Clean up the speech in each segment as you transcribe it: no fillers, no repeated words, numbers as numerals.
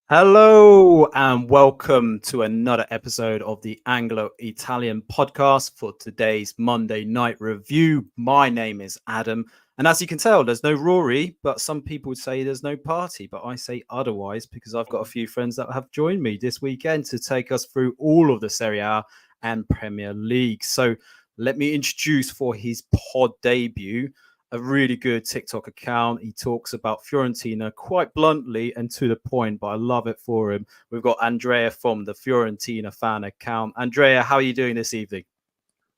Hello and welcome to another episode of the Anglo-Italian podcast for today's Monday night review. My name is Adam, and as you can tell, there's no Rory, but some people would say there's no party, but I say otherwise because I've got a few friends that have joined me this weekend to take us through all of the Serie A and Premier League. So let me introduce for his pod debut a really good TikTok account. He talks about Fiorentina quite bluntly and to the point, but I love it for him. We've got Andrea from the Fiorentina fan account. Andrea, how are you doing this evening?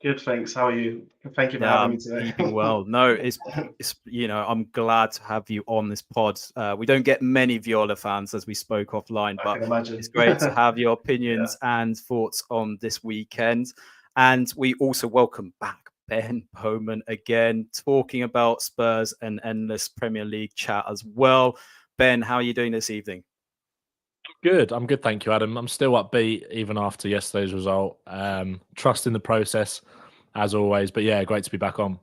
Good, thanks. How are you? Thank you for Yeah, having me I'm today. keeping well. No, it's I'm glad to have you on this pod. We don't get many Viola fans as we spoke offline, I but can imagine. it's great to have your Yeah. opinions and thoughts on this weekend. And we also welcome back Ben Bowman again, talking about Spurs and endless Premier League chat as well. Ben, how are you doing this evening? Good. I'm good, thank you, Adam. I'm still upbeat even after yesterday's result. Trusting the process as always. But yeah, great to be back on.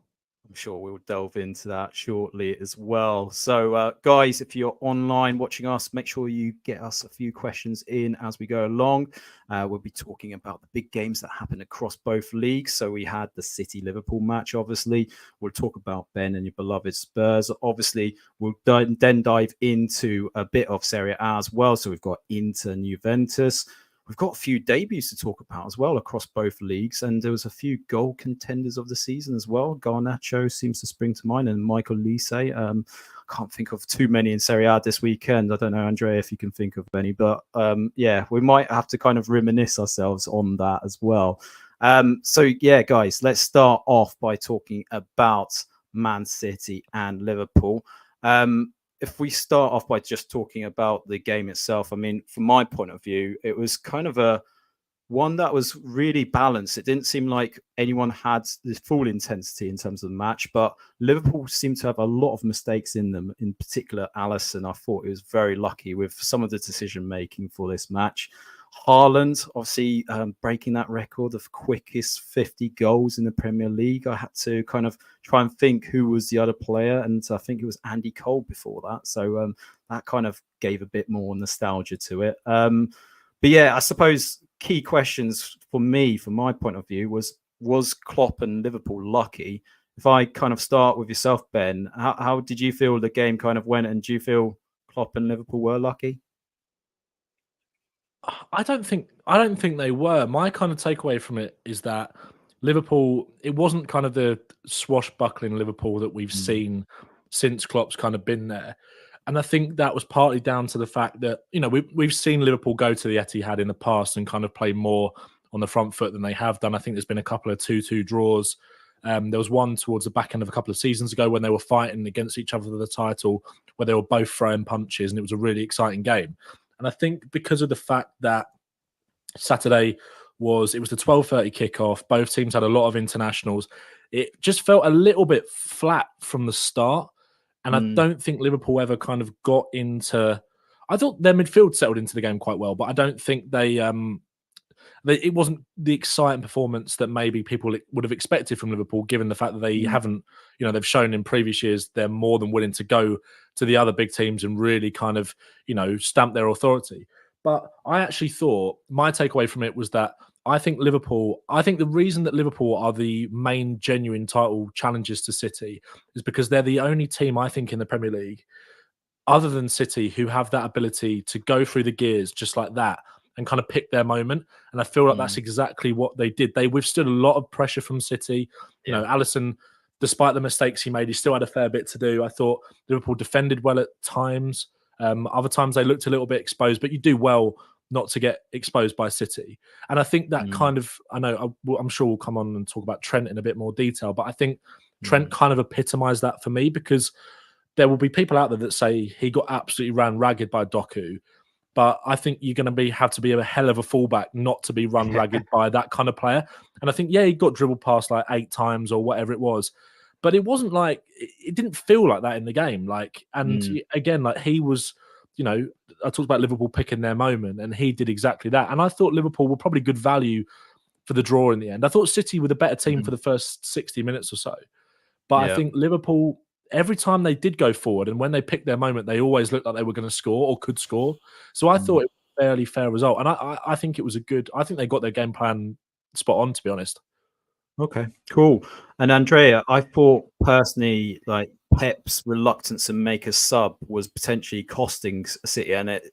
I'm sure we'll delve into that shortly as well. So, guys, if you're online watching us, make sure you get us a few questions in as we go along. We'll be talking about the big games that happened across both leagues. So, we had the City Liverpool match, obviously. We'll talk about Ben and your beloved Spurs. Obviously, we'll then dive into a bit of Serie A as well. So, we've got Inter and Juventus. We've got a few debuts to talk about as well across both leagues, and there was a few goal contenders of the season as well. Garnacho seems to spring to mind, and Michael Lise. Can't think of too many in Serie A this weekend. I don't know, Andrea, if you can think of any, but yeah, we might have to kind of reminisce ourselves on that as well. So yeah, guys, let's start off by talking about Man City and Liverpool. If we start off by just talking about the game itself, I mean, from my point of view, it was kind of a one that was really balanced. It didn't seem like anyone had the full intensity in terms of the match, but Liverpool seemed to have a lot of mistakes in them. In particular, Alisson, I thought he was very lucky with some of the decision making for this match. Haaland, obviously breaking that record of quickest 50 goals in the Premier League. I had to kind of try and think who was the other player, and I think it was Andy Cole before that. So that kind of gave a bit more nostalgia to it. But yeah, I suppose key questions for me, from my point of view, was Klopp and Liverpool lucky? If I kind of start with yourself, Ben, how did you feel the game kind of went, and do you feel Klopp and Liverpool were lucky? I don't think they were. My kind of takeaway from it is that Liverpool, it wasn't kind of the swashbuckling Liverpool that we've seen since Klopp's kind of been there. And I think that was partly down to the fact that, we've seen Liverpool go to the Etihad in the past and kind of play more on the front foot than they have done. I think there's been a couple of 2-2 draws. There was one towards the back end of a couple of seasons ago when they were fighting against each other for the title, where they were both throwing punches, and it was a really exciting game. And I think because of the fact that Saturday it was the 12:30 kickoff, both teams had a lot of internationals. It just felt a little bit flat from the start. And I don't think Liverpool ever kind of got into. I thought their midfield settled into the game quite well, but I don't think it wasn't the exciting performance that maybe people would have expected from Liverpool, given the fact that they haven't, they've shown in previous years they're more than willing to go to the other big teams and really kind of, stamp their authority. But I actually thought my takeaway from it was that I think the reason that Liverpool are the main genuine title challengers to City is because they're the only team, I think, in the Premier League, other than City, who have that ability to go through the gears just like that and kind of pick their moment. And I feel like that's exactly what they did. They withstood a lot of pressure from City. Alisson, despite the mistakes he made, he still had a fair bit to do. I thought Liverpool defended well at times. Other times they looked a little bit exposed, but you do well not to get exposed by City. And I think that I'm sure we'll come on and talk about Trent in a bit more detail, but I think Trent kind of epitomised that for me, because there will be people out there that say he got absolutely ran ragged by Doku, but I think you're going to have to be a hell of a fullback not to be run ragged by that kind of player. And I think, he got dribbled past like 8 times or whatever it was, but it wasn't like, it didn't feel like that in the game. Again, like he was, I talked about Liverpool picking their moment, and he did exactly that. And I thought Liverpool were probably good value for the draw in the end. I thought City were the better team for the first 60 minutes or so. But I think Liverpool, every time they did go forward and when they picked their moment, they always looked like they were going to score or could score. So I thought it was a fairly fair result. And I think it was I think they got their game plan spot on, to be honest. Okay, cool. And Andrea, I thought personally, like Pep's reluctance to make a sub was potentially costing City, and it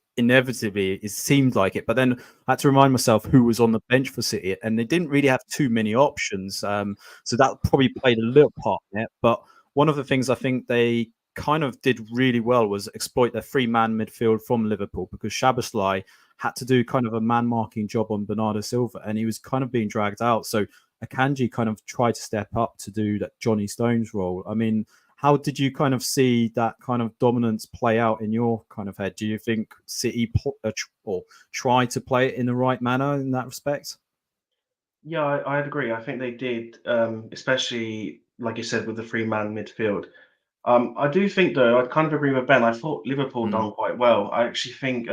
seemed like it. But then I had to remind myself who was on the bench for City, and they didn't really have too many options. So that probably played a little part in it. But one of the things I think they kind of did really well was exploit their three-man midfield from Liverpool, because Szoboszlai had to do kind of a man-marking job on Bernardo Silva, and he was kind of being dragged out. So Akanji kind of tried to step up to do that Johnny Stones role. I mean, how did you kind of see that kind of dominance play out in your kind of head? Do you think City tried to play it in the right manner in that respect? Yeah, I'd agree. I think they did, especially like you said with the three-man midfield. I do think, though, I kind of agree with Ben. I thought Liverpool done quite well. I actually think,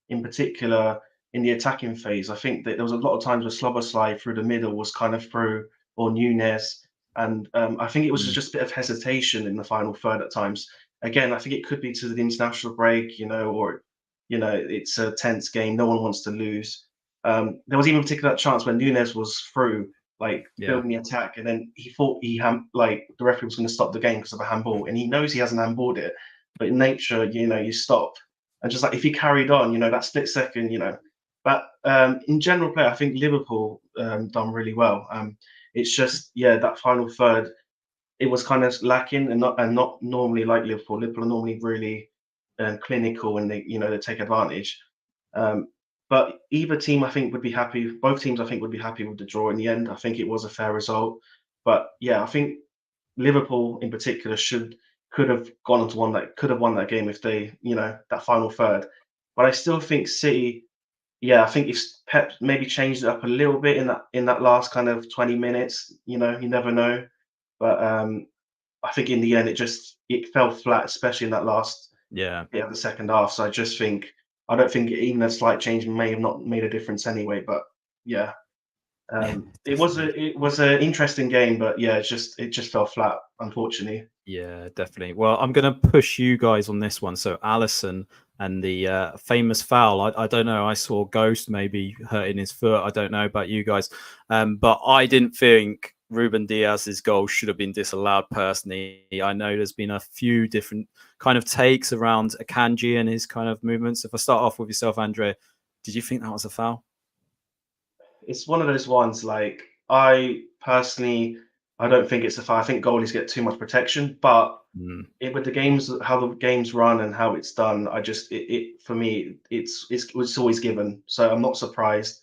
in particular, in the attacking phase, I think that there was a lot of times where Szoboszlai through the middle was kind of through, or Nunes, and I think it was just a bit of hesitation in the final third at times. Again, I think it could be to the international break, or it's a tense game. No one wants to lose. There was even a particular chance when Nunes was through, like building the attack, and then he thought like the referee was going to stop the game because of a handball, and he knows he hasn't handballed it, but in nature, you stop, and just like if he carried on, that split second, But in general play, I think Liverpool done really well. It's just that final third, it was kind of lacking, and not normally like Liverpool. Liverpool are normally really clinical, and they take advantage. But either team, I think, would be happy. Both teams, I think, would be happy with the draw in the end. I think it was a fair result. But yeah, I think Liverpool in particular could have gone on to won that game if they, that final third. But I still think City, I think if Pep maybe changed it up a little bit in that last kind of 20 minutes, you never know. But I think in the end it fell flat, especially in that last bit of the second half. So I don't think even a slight change may have not made a difference anyway. But it was an interesting game, but it just fell flat, unfortunately. Yeah, definitely. Well, I'm going to push you guys on this one. So Alisson and the famous foul. I don't know. I saw Ghost maybe hurting his foot. I don't know about you guys, but I didn't think Ruben Diaz's goal should have been disallowed personally. I know there's been a few different kind of takes around Akanji and his kind of movements. If I start off with yourself, Andre, did you think that was a foul? It's one of those ones, like, I personally, I don't think it's a foul. I think goalies get too much protection, but with the games, how the games run and how it's done, for me, it's always given. So I'm not surprised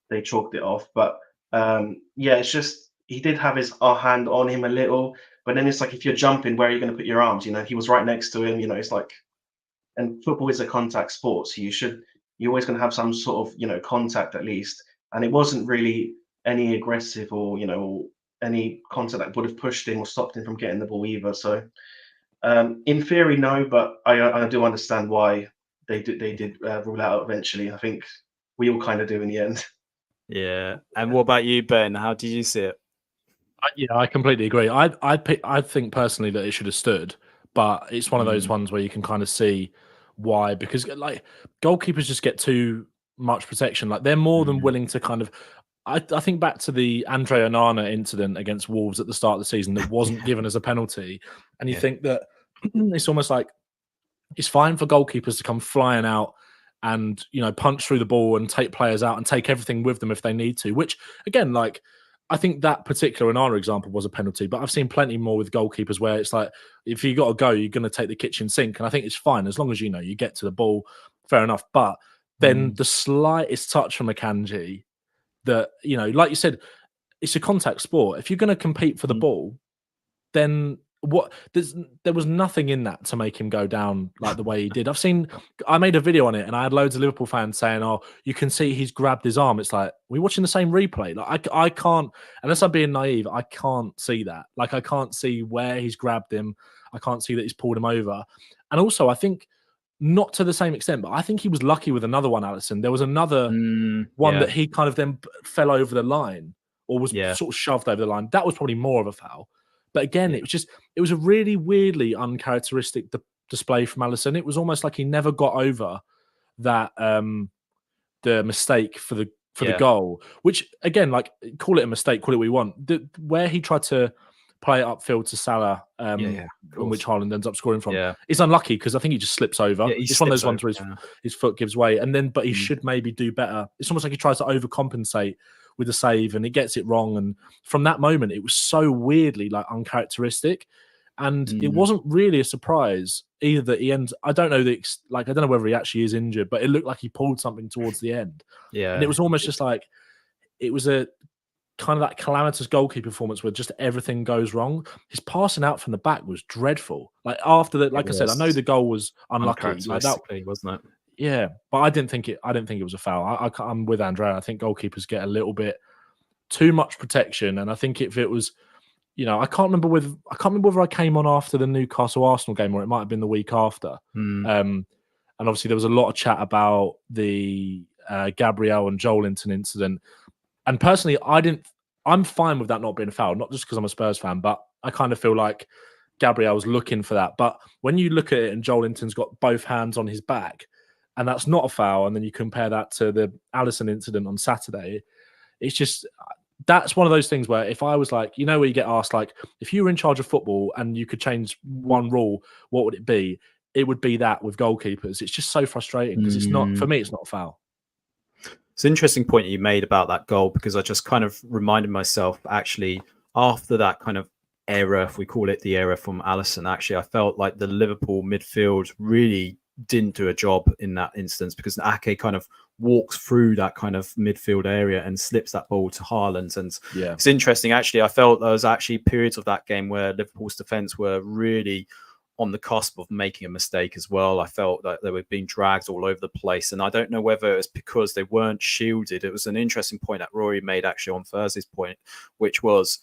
they chalked it off. But it's just he did have his hand on him a little, but then it's like, if you're jumping, where are you going to put your arms? He was right next to him. It's like, and football is a contact sport, so you're always going to have some sort of contact at least. And it wasn't really any aggressive or any contact that would have pushed him or stopped him from getting the ball either. So in theory, no, but I do understand why they did rule out eventually. I think we all kind of do in the end. Yeah. And what about you, Ben? How did you see it? Yeah, I completely agree. I think personally that it should have stood, but it's one of those ones where you can kind of see why, because like goalkeepers just get too much protection. Like they're more than willing to kind of. I think back to the Andre Onana incident against Wolves at the start of the season that wasn't given as a penalty, and you think that it's almost like it's fine for goalkeepers to come flying out and punch through the ball and take players out and take everything with them if they need to. Which again, like, I think that particular Onana example was a penalty, but I've seen plenty more with goalkeepers where it's like, if you got to go, you're going to take the kitchen sink, and I think it's fine as long as you get to the ball, fair enough. But then the slightest touch from Akanji, that like you said, it's a contact sport. If you're going to compete for the ball, then there was nothing in that to make him go down like the way he did. I made a video on it, and I had loads of Liverpool fans saying, "Oh, you can see he's grabbed his arm." It's like, we're watching the same replay. Like I can't, unless I'm being naive, I can't see that. Like I can't see where he's grabbed him. I can't see that he's pulled him over. And also, I think not to the same extent, but I think he was lucky with another one, Alisson. There was another one that he kind of then fell over the line, or was sort of shoved over the line. That was probably more of a foul. But again, it was a really weirdly uncharacteristic display from Alisson. It was almost like he never got over that the mistake for the goal, which again, like, call it a mistake, call it what we want. Where he tried to play it upfield to Salah, in which Haaland ends up scoring from. It's unlucky because I think he just slips over. It's one of those ones where his foot gives way, but he should maybe do better. It's almost like he tries to overcompensate with the save and he gets it wrong. And from that moment, it was so weirdly like uncharacteristic. And it wasn't really a surprise either that he ends. I don't know I don't know whether he actually is injured, but it looked like he pulled something towards the end. And it was almost just like it was a kind of that calamitous goalkeeper performance where just everything goes wrong. His passing out from the back was dreadful. Like after that, like I said, I know the goal was unlucky, like that, wasn't it? Yeah, but I didn't think it was a foul. I'm with Andrea. I think goalkeepers get a little bit too much protection, and I think if it was, I can't remember whether I came on after the Newcastle Arsenal game or it might have been the week after. And obviously there was a lot of chat about the Gabriel and Joelinton incident. And personally, I'm fine with that not being a foul, not just because I'm a Spurs fan, but I kind of feel like Gabriel was looking for that. But when you look at it and Joelinton's got both hands on his back, and that's not a foul, and then you compare that to the Alisson incident on Saturday, it's just, that's one of those things where if I was like, where you get asked, like, if you were in charge of football and you could change one rule, what would it be? It would be that with goalkeepers. It's just so frustrating because it's not, for me, it's not a foul. It's an interesting point you made about that goal, because I just kind of reminded myself, actually, after that kind of error, if we call it the error from Alisson, actually, I felt like the Liverpool midfield really didn't do a job in that instance, because Ake kind of walks through that kind of midfield area and slips that ball to Haaland. And it's interesting, actually, I felt there was actually periods of that game where Liverpool's defence were really on the cusp of making a mistake as well. I felt that they were being dragged all over the place, and I don't know whether it was because they weren't shielded. It was an interesting point that Rory made actually on Thursday's point, which was,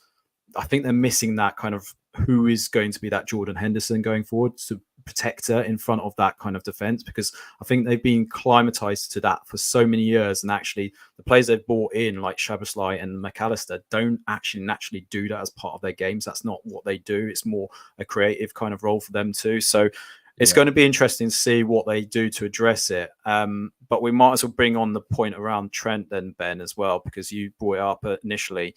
I think they're missing that kind of who is going to be that Jordan Henderson going forward to protect her in front of that kind of defense, because I think they've been climatized to that for so many years, and actually the players they've brought in like Szoboszlai and McAllister don't actually naturally do that as part of their games. That's not what they do. It's more a creative kind of role for them too. So it's going to be interesting to see what they do to address it. But we might as well bring on the point around Trent then, Ben, as well, because you brought it up initially.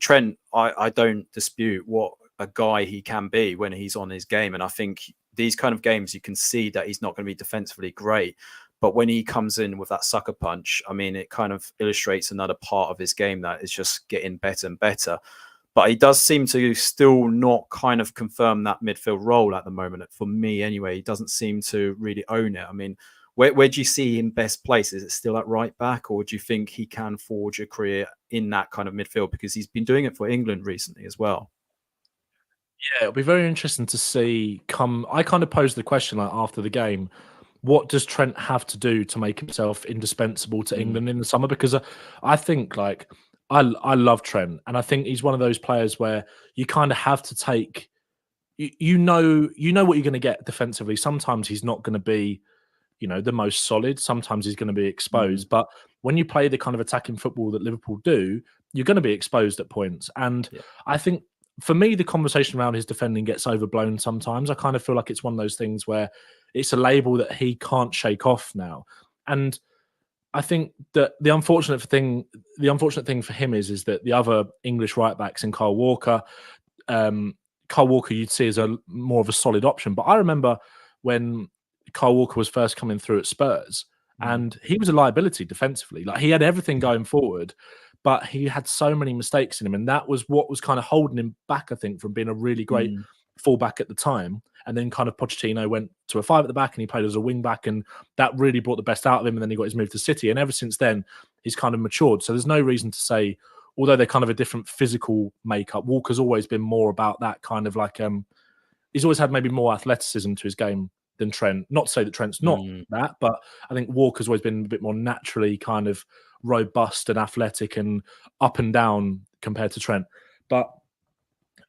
Trent, I don't dispute what a guy he can be when he's on his game. And I think these kind of games, you can see that he's not going to be defensively great. But when he comes in with that sucker punch, I mean, it kind of illustrates another part of his game that is just getting better and better. But he does seem to still not kind of confirm that midfield role at the moment. For me, anyway, he doesn't seem to really own it. I mean, where do you see him best placed? Is it still at right back, or do you think he can forge a career in that kind of midfield? Because he's been doing it for England recently as well. Yeah, it'll be very interesting to see. I kind of posed the question like after the game, what does Trent have to do to make himself indispensable to England in the summer? Because I think like I love Trent, and I think he's one of those players where you kind of have to take, you know what you're going to get defensively. Sometimes he's not going to be, the most solid. Sometimes he's going to be exposed. But when you play the kind of attacking football that Liverpool do, you're going to be exposed at points. And I think, for me, the conversation around his defending gets overblown sometimes. I kind of feel like it's one of those things where it's a label that he can't shake off now. And I think that the unfortunate thing for him is that the other English right backs in Kyle Walker you'd see as more of a solid option. But I remember when Kyle Walker was first coming through at Spurs, and he was a liability defensively. Like, he had everything going forward, but he had so many mistakes in him, and that was what was kind of holding him back, I think, from being a really great fullback at the time. And then kind of Pochettino went to a 5 at the back and he played as a wing back, and that really brought the best out of him. And then he got his move to City, and ever since then he's kind of matured. So there's no reason to say, although they're kind of a different physical makeup, Walker's always been more about that kind of like he's always had maybe more athleticism to his game than Trent. Not to say that Trent's not that, but I think Walker's always been a bit more naturally kind of robust and athletic and up and down compared to Trent. But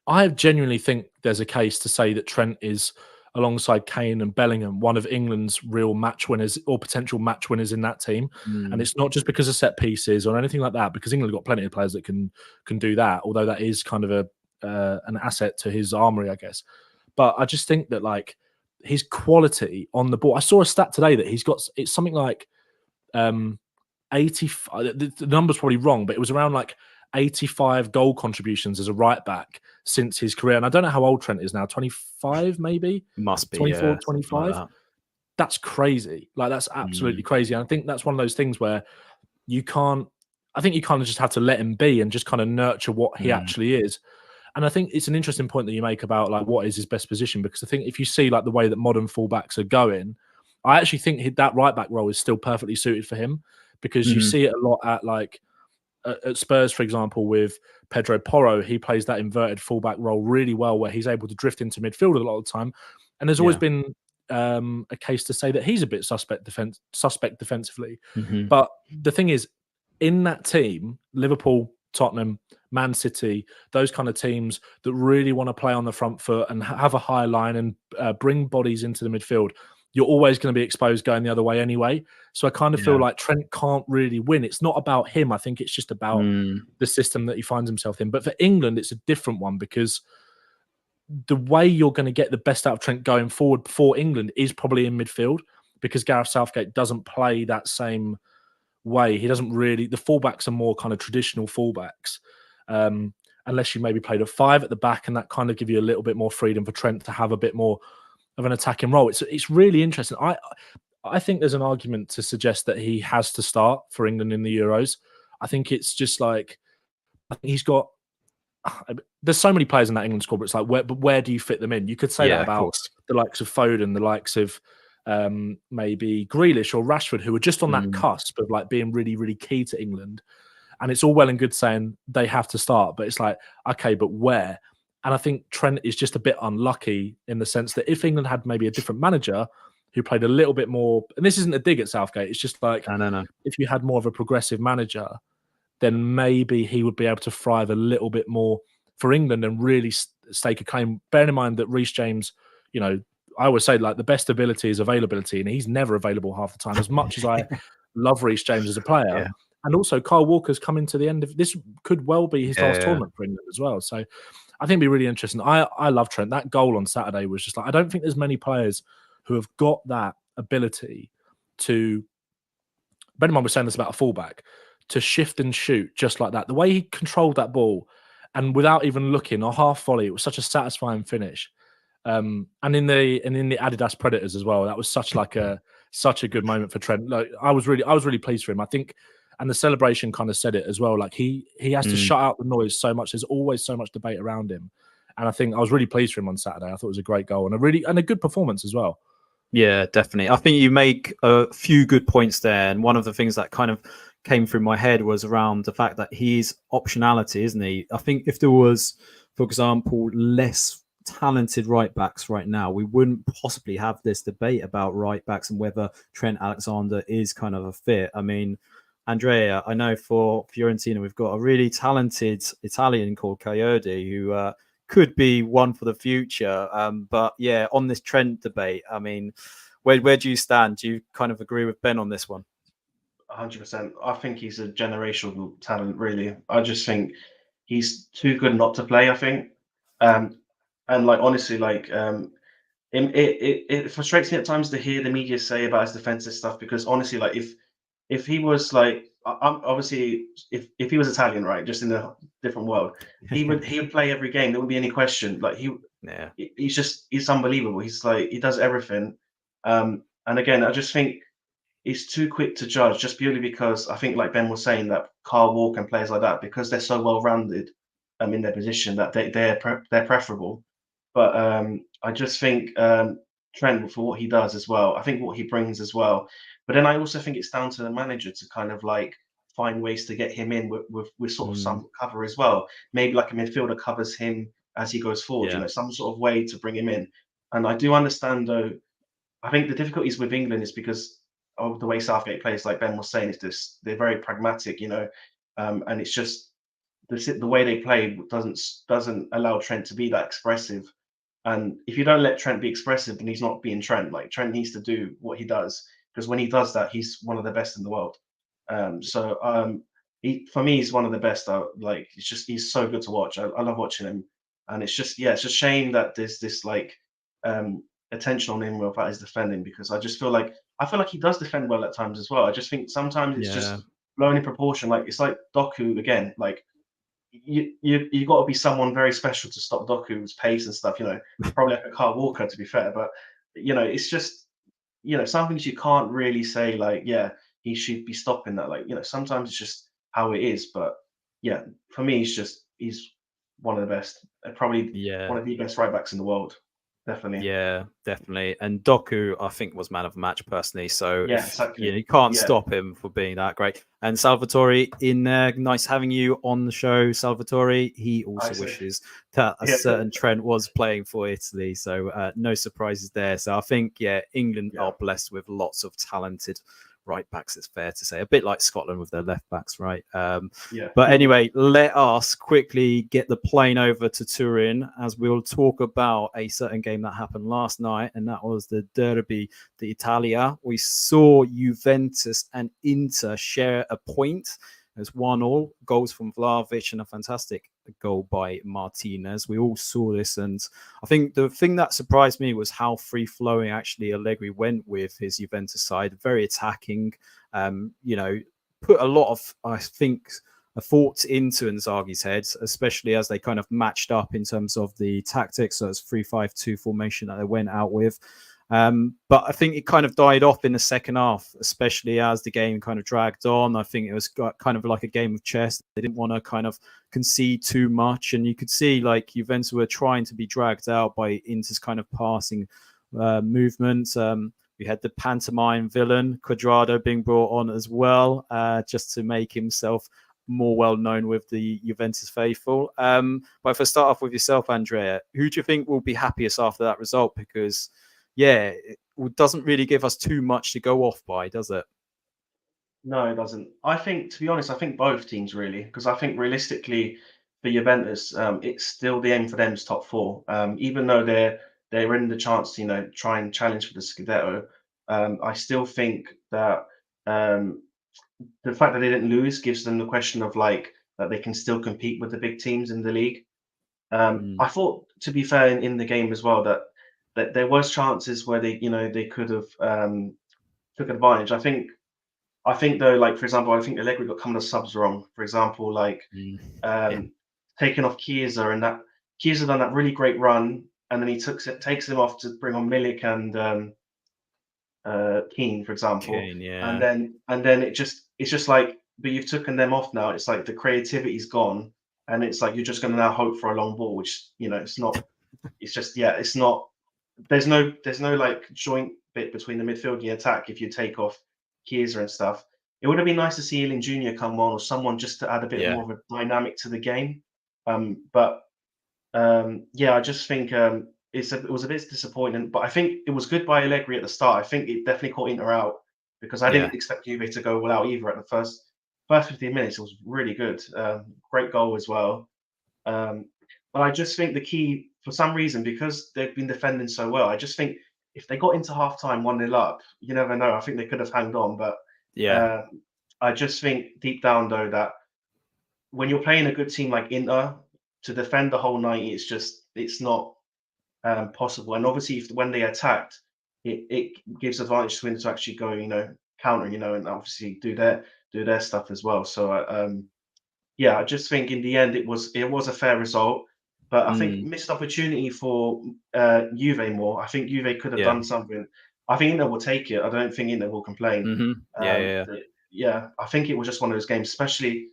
I genuinely think there's a case to say that Trent is, alongside Kane and Bellingham, one of England's real match winners or potential match winners in that team. And it's not just because of set pieces or anything like that, because England have got plenty of players that can do that, although that is kind of an asset to his armory, I guess. But I just think that like his quality on the ball. I saw a stat today that it's something like 85. The number's probably wrong, but it was around like 85 goal contributions as a right back since his career. And I don't know how old Trent is now, 25 maybe? Must be 24, yeah, 25. like That's crazy. Like that's absolutely crazy. And I think that's one of those things where you can't, I think you kind of just have to let him be and just kind of nurture what he actually is. And I think it's an interesting point that you make about like what is his best position, because I think if you see like the way that modern fullbacks are going, I actually think that right back role is still perfectly suited for him, because you see it a lot at like at Spurs, for example, with Pedro Porro. He plays that inverted fullback role really well, where he's able to drift into midfield a lot of the time. And there's always been a case to say that he's a bit suspect defensively. But the thing is, in that team, Liverpool, Tottenham, Man City, those kind of teams that really want to play on the front foot and have a high line and bring bodies into the midfield, you're always going to be exposed going the other way anyway. So I kind of feel like Trent can't really win. It's not about him. I think it's just about the system that he finds himself in. But for England, it's a different one, because the way you're going to get the best out of Trent going forward for England is probably in midfield, because Gareth Southgate doesn't play that same way. He doesn't really, the fullbacks are more kind of traditional fullbacks, unless you maybe played a 5 at the back, and that kind of give you a little bit more freedom for Trent to have a bit more of an attacking role. It's really interesting. I think there's an argument to suggest that he has to start for England in the Euros. I think it's just like, I think he's got, there's so many players in that England squad, but it's like, where do you fit them in? You could say that about the likes of Foden, the likes of maybe Grealish or Rashford, who are just on that cusp of like being really, really key to England. And it's all well and good saying they have to start, but it's like, okay, but where? And I think Trent is just a bit unlucky in the sense that if England had maybe a different manager who played a little bit more, and this isn't a dig at Southgate, it's just like, no. if you had more of a progressive manager, then maybe he would be able to thrive a little bit more for England and really stake a claim. Bearing in mind that Reece James, you know, I always say like the best ability is availability, and he's never available half the time, as much as I love Reece James as a player. Yeah. And also Kyle Walker's coming to the end of this, could well be his last tournament for England as well. So I think it'd be really interesting. I love Trent. That goal on Saturday was just like, I don't think there's many players who have got that ability to, bear in mind we're saying this about a fullback, to shift and shoot just like that. The way he controlled that ball and without even looking, or half volley, it was such a satisfying finish. And in the Adidas Predators as well, that was such a good moment for Trent. Like I was really pleased for him. I think, and the celebration kind of said it as well. Like he has to shut out the noise so much. There's always so much debate around him, and I think I was really pleased for him on Saturday. I thought it was a great goal and a good performance as well. Yeah, definitely. I think you make a few good points there, and one of the things that kind of came through my head was around the fact that he's optionality, isn't he? I think if there was, for example, less talented right backs right now, we wouldn't possibly have this debate about right backs and whether Trent Alexander is kind of a fit. I mean, Andrea, I know for Fiorentina, we've got a really talented Italian called Coyote who could be one for the future. But yeah, on this Trent debate, I mean, where do you stand? Do you kind of agree with Ben on this one? 100%. I think he's a generational talent, really. I just think he's too good not to play, I think. And like honestly, like it frustrates me at times to hear the media say about his defensive stuff, because honestly, like if he was like obviously if he was Italian, right, just in a different world, he would play every game. There wouldn't be any question. Like he's unbelievable. He's like, he does everything. And again, I just think he's too quick to judge, just purely because I think, like Ben was saying, that Kyle Walker and players like that, because they're so well rounded in their position, that they're preferable. But I just think Trent, for what he does as well, I think what he brings as well. But then I also think it's down to the manager to kind of like find ways to get him in with sort of some cover as well. Maybe like a midfielder covers him as he goes forward, you know, some sort of way to bring him in. And I do understand, though, I think the difficulties with England is because of the way Southgate plays, like Ben was saying, is this, they're very pragmatic, you know, and it's just the way they play doesn't allow Trent to be that expressive. And if you don't let Trent be expressive, then he's not being Trent. Like Trent needs to do what he does, because when he does that, he's one of the best in the world. For me, he's one of the best. Like he's so good to watch. I love watching him. and it's just it's a shame that there's this like attention on him about his defending, because I feel like he does defend well at times as well. I just think sometimes it's Yeah. just blown in proportion. Like it's like Doku again. Like you got to be someone very special to stop Doku's pace and stuff. Probably like a Kyle Walker, to be fair. But it's just some things you can't really say like he should be stopping that. Like sometimes it's just how it is. But yeah, for me, he's one of the best, probably Yeah. one of the best right backs in the world. Definitely. Yeah, definitely. And Doku, I think, was man of the match personally. So exactly. you can't stop him for being that great. And Salvatore in there, nice having you on the show, Salvatore. He also wishes that a certain Trent was playing for Italy. So no surprises there. So I think, England are blessed with lots of talented right backs, it's fair to say, a bit like Scotland with their left backs, right? But anyway, let us quickly get the plane over to Turin, as we'll talk about a certain game that happened last night, and that was the Derby d'Italia. We saw Juventus and Inter share a point. There's 1-1, goals from Vlahovic and a fantastic goal by Martinez. We all saw this, and I think the thing that surprised me was how free-flowing actually Allegri went with his Juventus side. Very attacking, put a lot of, I think, thoughts into Inzaghi's head, especially as they kind of matched up in terms of the tactics. So it's 3-5-2 formation that they went out with. But I think it kind of died off in the second half, especially as the game kind of dragged on. I think it was kind of like a game of chess. They didn't want to kind of concede too much. And you could see like Juventus were trying to be dragged out by Inter's kind of passing movement. We had the pantomime villain, Quadrado, being brought on as well, just to make himself more well known with the Juventus faithful. But if I start off with yourself, Andrea, who do you think will be happiest after that result? Because it doesn't really give us too much to go off by, does it? No, it doesn't. I think, to be honest, I think both teams really, because I think realistically for Juventus, it's still the aim for them is top four. Even though they're in the chance to try and challenge for the Scudetto, I still think that the fact that they didn't lose gives them the question of like that they can still compete with the big teams in the league. I thought, to be fair, in the game as well, that there was chances where they could have took advantage. I think though, like for example, I think Allegri got some of the subs wrong. For example, like taking off Chiesa, and that Chiesa done that really great run, and then he takes him off to bring on Milik and Keane, for example. And then it's just like, but you've taken them off now. It's like the creativity's gone, and it's like you're just going to now hope for a long ball, which it's not. It's just it's not. There's no like joint bit between the midfield and the attack if you take off Chiesa and stuff. It would have been nice to see Iling Jr. come on, or someone just to add a bit more of a dynamic to the game. I just think it was a bit disappointing, but I think it was good by Allegri at the start. I think it definitely caught Inter out, because I didn't expect Juve to go all out either at the first 15 minutes. It was really good. Great goal as well. But I just think the key, for some reason, because they've been defending so well, I just think if they got into halftime 1-0 up, you never know. I think they could have hanged on. But I just think deep down, though, that when you're playing a good team like Inter, to defend the whole 90, it's not possible. And obviously, when they attacked, it gives advantage to Inter to actually go, counter, and obviously do their stuff as well. So I just think in the end it was a fair result. But I think missed opportunity for Juve more. I think Juve could have done something. I think Inter will take it. I don't think Inter will complain. I think it was just one of those games, especially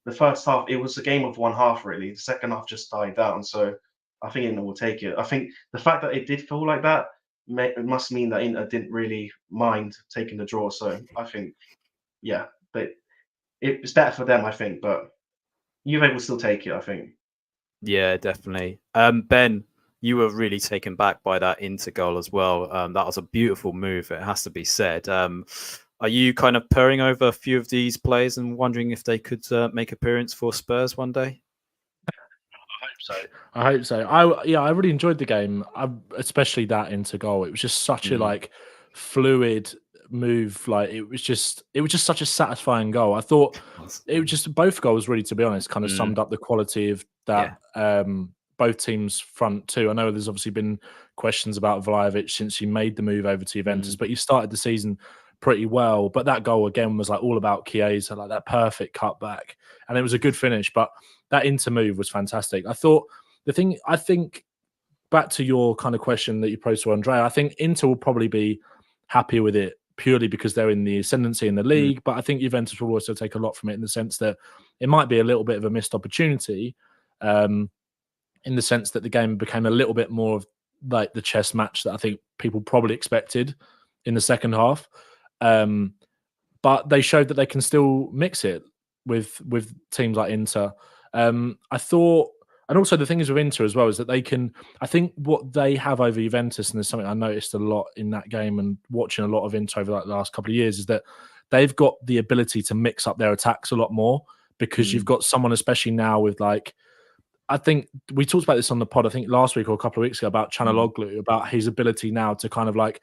the first half. It was a game of one half, really. The second half just died down. So I think Inter will take it. I think the fact that it did feel like that, it must mean that Inter didn't really mind taking the draw. So I think, but it's better for them, I think. But Juve will still take it, I think. Yeah, definitely. Ben, you were really taken back by that Inter goal as well. That was a beautiful move, it has to be said. Are you kind of purring over a few of these players and wondering if they could make appearance for Spurs one day? I hope so. I really enjoyed the game, especially that Inter goal. It was just such a fluid move. Like it was just such a satisfying goal. I thought it was just both goals, really, to be honest, kind of summed up the quality of that both teams' front two. I know there's obviously been questions about Vlahovic since he made the move over to Juventus, but he started the season pretty well. But that goal again was like all about Chiesa, like that perfect cutback, and it was a good finish. But that Inter move was fantastic. I think back to your kind of question that you posed to Andrea, I think Inter will probably be happier with it purely because they're in the ascendancy in the league. But I think Juventus will also take a lot from it in the sense that it might be a little bit of a missed opportunity, in the sense that the game became a little bit more of like the chess match that I think people probably expected in the second half. But they showed that they can still mix it with teams like Inter. I thought, and also the thing is with Inter as well, is that they can, I think what they have over Juventus, and there's something I noticed a lot in that game and watching a lot of Inter over like the last couple of years, is that they've got the ability to mix up their attacks a lot more because you've got someone, especially now with like, I think we talked about this on the pod, I think last week or a couple of weeks ago about Çalhanoğlu, about his ability now to kind of like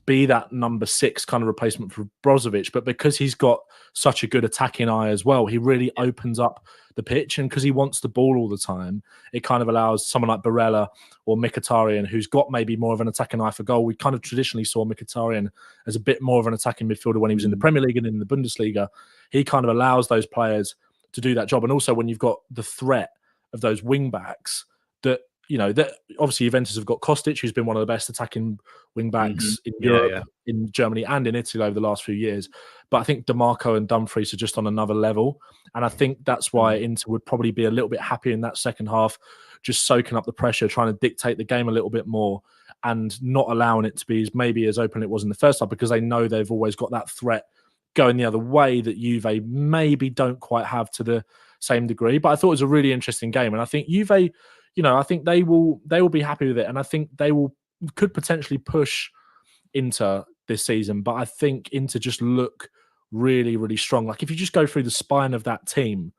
be that number 6 kind of replacement for Brozovic. But because he's got such a good attacking eye as well, he really opens up the pitch. And because he wants the ball all the time, it kind of allows someone like Barella or Mkhitaryan, who's got maybe more of an attacking eye for goal. We kind of traditionally saw Mkhitaryan as a bit more of an attacking midfielder when he was in the Premier League and in the Bundesliga. He kind of allows those players to do that job. And also when you've got the threat of those wing backs that, you know, that obviously Juventus have got Kostic, who's been one of the best attacking wing backs in Europe, in Germany and in Italy over the last few years. But I think DiMarco and Dumfries are just on another level. And I think that's why Inter would probably be a little bit happier in that second half, just soaking up the pressure, trying to dictate the game a little bit more and not allowing it to be maybe as open as it was in the first half, because they know they've always got that threat going the other way that Juve maybe don't quite have to the same degree. But I thought it was a really interesting game. And I think Juve, you know, I think they will be happy with it. And I think they could potentially push Inter this season. But I think Inter just look really, really strong. Like if you just go through the spine of that team,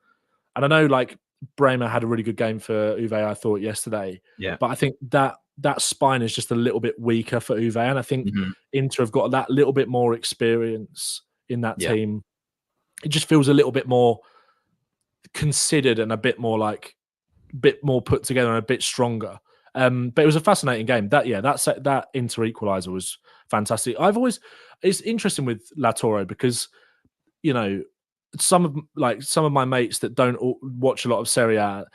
and I know like Bremer had a really good game for Juve, I thought yesterday. Yeah. But I think that spine is just a little bit weaker for Juve. And I think Inter have got that little bit more experience in that team. It just feels a little bit more considered and a bit more put together and a bit stronger. But it was a fascinating game. That Inter equaliser was fantastic. It's interesting with Lautaro because, you know, some of my mates that don't watch a lot of Serie A,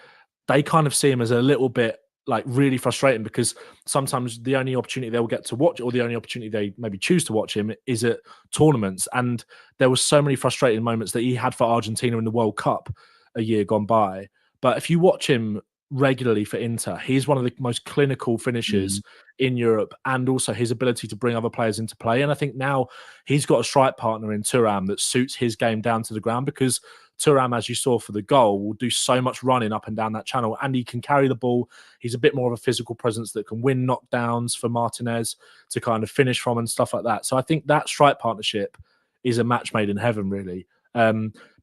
they kind of see him as a little bit like really frustrating because sometimes the only opportunity they'll get to watch, or the only opportunity they maybe choose to watch him, is at tournaments. And there was so many frustrating moments that he had for Argentina in the World Cup a year gone by. But if you watch him regularly for Inter, he's one of the most clinical finishers in Europe, and also his ability to bring other players into play. And I think now he's got a strike partner in Thuram that suits his game down to the ground, because Thuram, as you saw for the goal, will do so much running up and down that channel, and he can carry the ball. He's a bit more of a physical presence that can win knockdowns for Martinez to kind of finish from and stuff like that. So I think that strike partnership is a match made in heaven, really.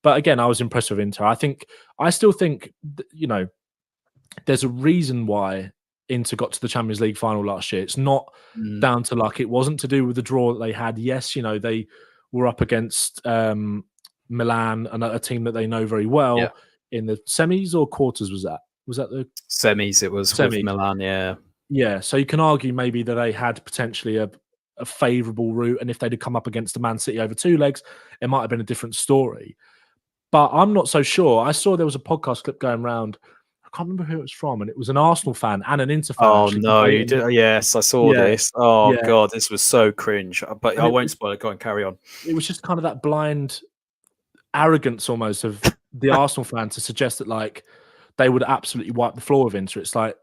But again, I was impressed with Inter. I still think, you know, there's a reason why Inter got to the Champions League final last year. It's not down to luck. It wasn't to do with the draw that they had. Yes, you know, they were up against Milan, a team that they know very well, in the semis or quarters. Was that the semis? It was semis with Milan. Yeah. So you can argue maybe that they had potentially a favourable route, and if they'd have come up against the Man City over 2 legs, it might have been a different story. But I'm not so sure. I saw there was a podcast clip going around. I can't remember who it was from, and it was an Arsenal fan and an Inter fan. Oh no, you did? Yes, I saw this. Oh god, this was so cringe. But I won't spoil it. Go and carry on. It was just kind of that blind arrogance almost of the Arsenal fan to suggest that like they would absolutely wipe the floor with Inter. It's like,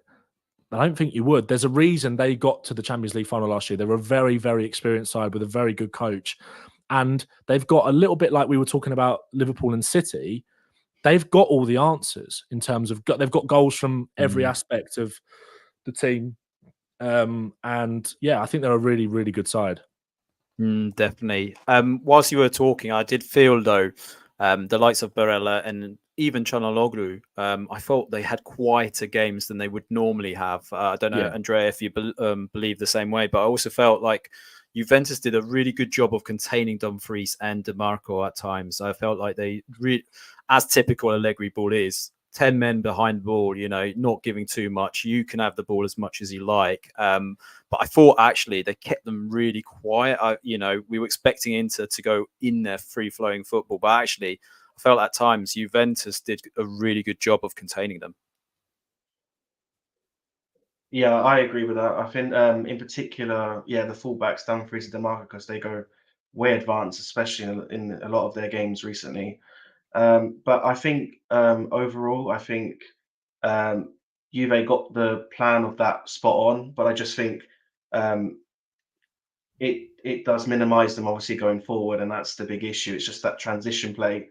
I don't think you would. There's a reason they got to the Champions League final last year. They were a very, very experienced side with a very good coach. And they've got a little bit like we were talking about Liverpool and City. They've got all the answers in terms of they've got goals from every aspect of the team. And yeah, I think they're a really, really good side. Definitely. Whilst you were talking, I did feel though, the likes of Barella and even Çalhanoğlu, I thought they had quieter games than they would normally have. I don't know, Andrea, if you believe the same way, but I also felt like Juventus did a really good job of containing Dumfries and DiMarco at times. I felt like they, as typical Allegri ball is, 10 men behind the ball, not giving too much. You can have the ball as much as you like. But I thought actually they kept them really quiet. We were expecting Inter to go in their free-flowing football, but actually I felt at times Juventus did a really good job of containing them. Yeah, I agree with that. I think in particular, the fullbacks, Dumfries and DeMarcus, they go way advanced, especially in a lot of their games recently. But I think overall, I think Juve got the plan of that spot on, but I just think it does minimise them obviously going forward, and that's the big issue. It's just that transition play.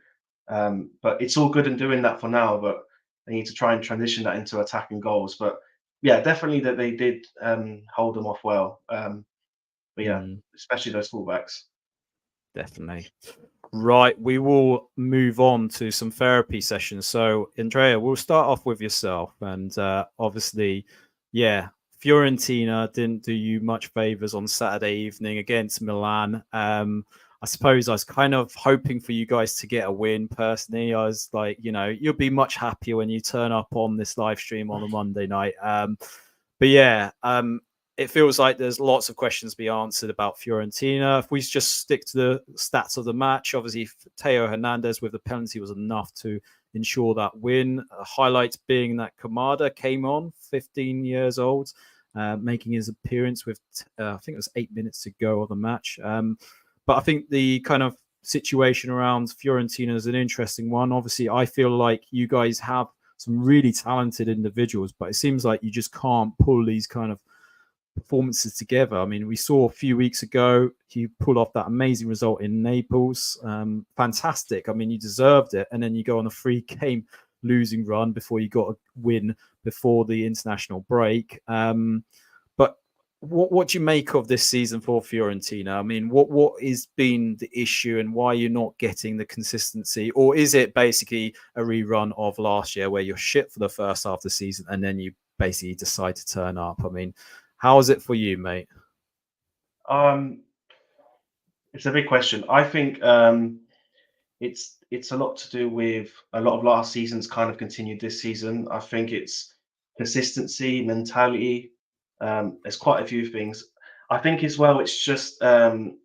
But it's all good in doing that for now, but they need to try and transition that into attacking goals. But yeah, definitely that they did hold them off well. But yeah, especially those fullbacks. Definitely. Right, we will move on to some therapy sessions. So, Andrea, we'll start off with yourself. And obviously, Fiorentina didn't do you much favours on Saturday evening against Milan. I suppose I was kind of hoping for you guys to get a win personally. I was like, you'll be much happier when you turn up on this live stream on a Monday night. It feels like there's lots of questions to be answered about Fiorentina. If we just stick to the stats of the match, obviously Theo Hernandez with the penalty was enough to ensure that win. Highlights being that Kamada came on, 15 years old, making his appearance with, I think it was 8 minutes to go of the match. But I think the kind of situation around Fiorentina is an interesting one. Obviously, I feel like you guys have some really talented individuals, but it seems like you just can't pull these kind of performances together. I mean, we saw a few weeks ago you pull off that amazing result in Naples. Fantastic. I mean, you deserved it. And then you go on a 3-game losing run before you got a win before the international break. But what do you make of this season for Fiorentina? I mean, what has been the issue and why you're not getting the consistency? Or is it basically a rerun of last year where you're shit for the first half of the season and then you basically decide to turn up? I mean, how is it for you, mate? It's a big question. I think it's a lot to do with a lot of last season's kind of continued this season. I think it's consistency, mentality. There's quite a few things. I think as well, it's just the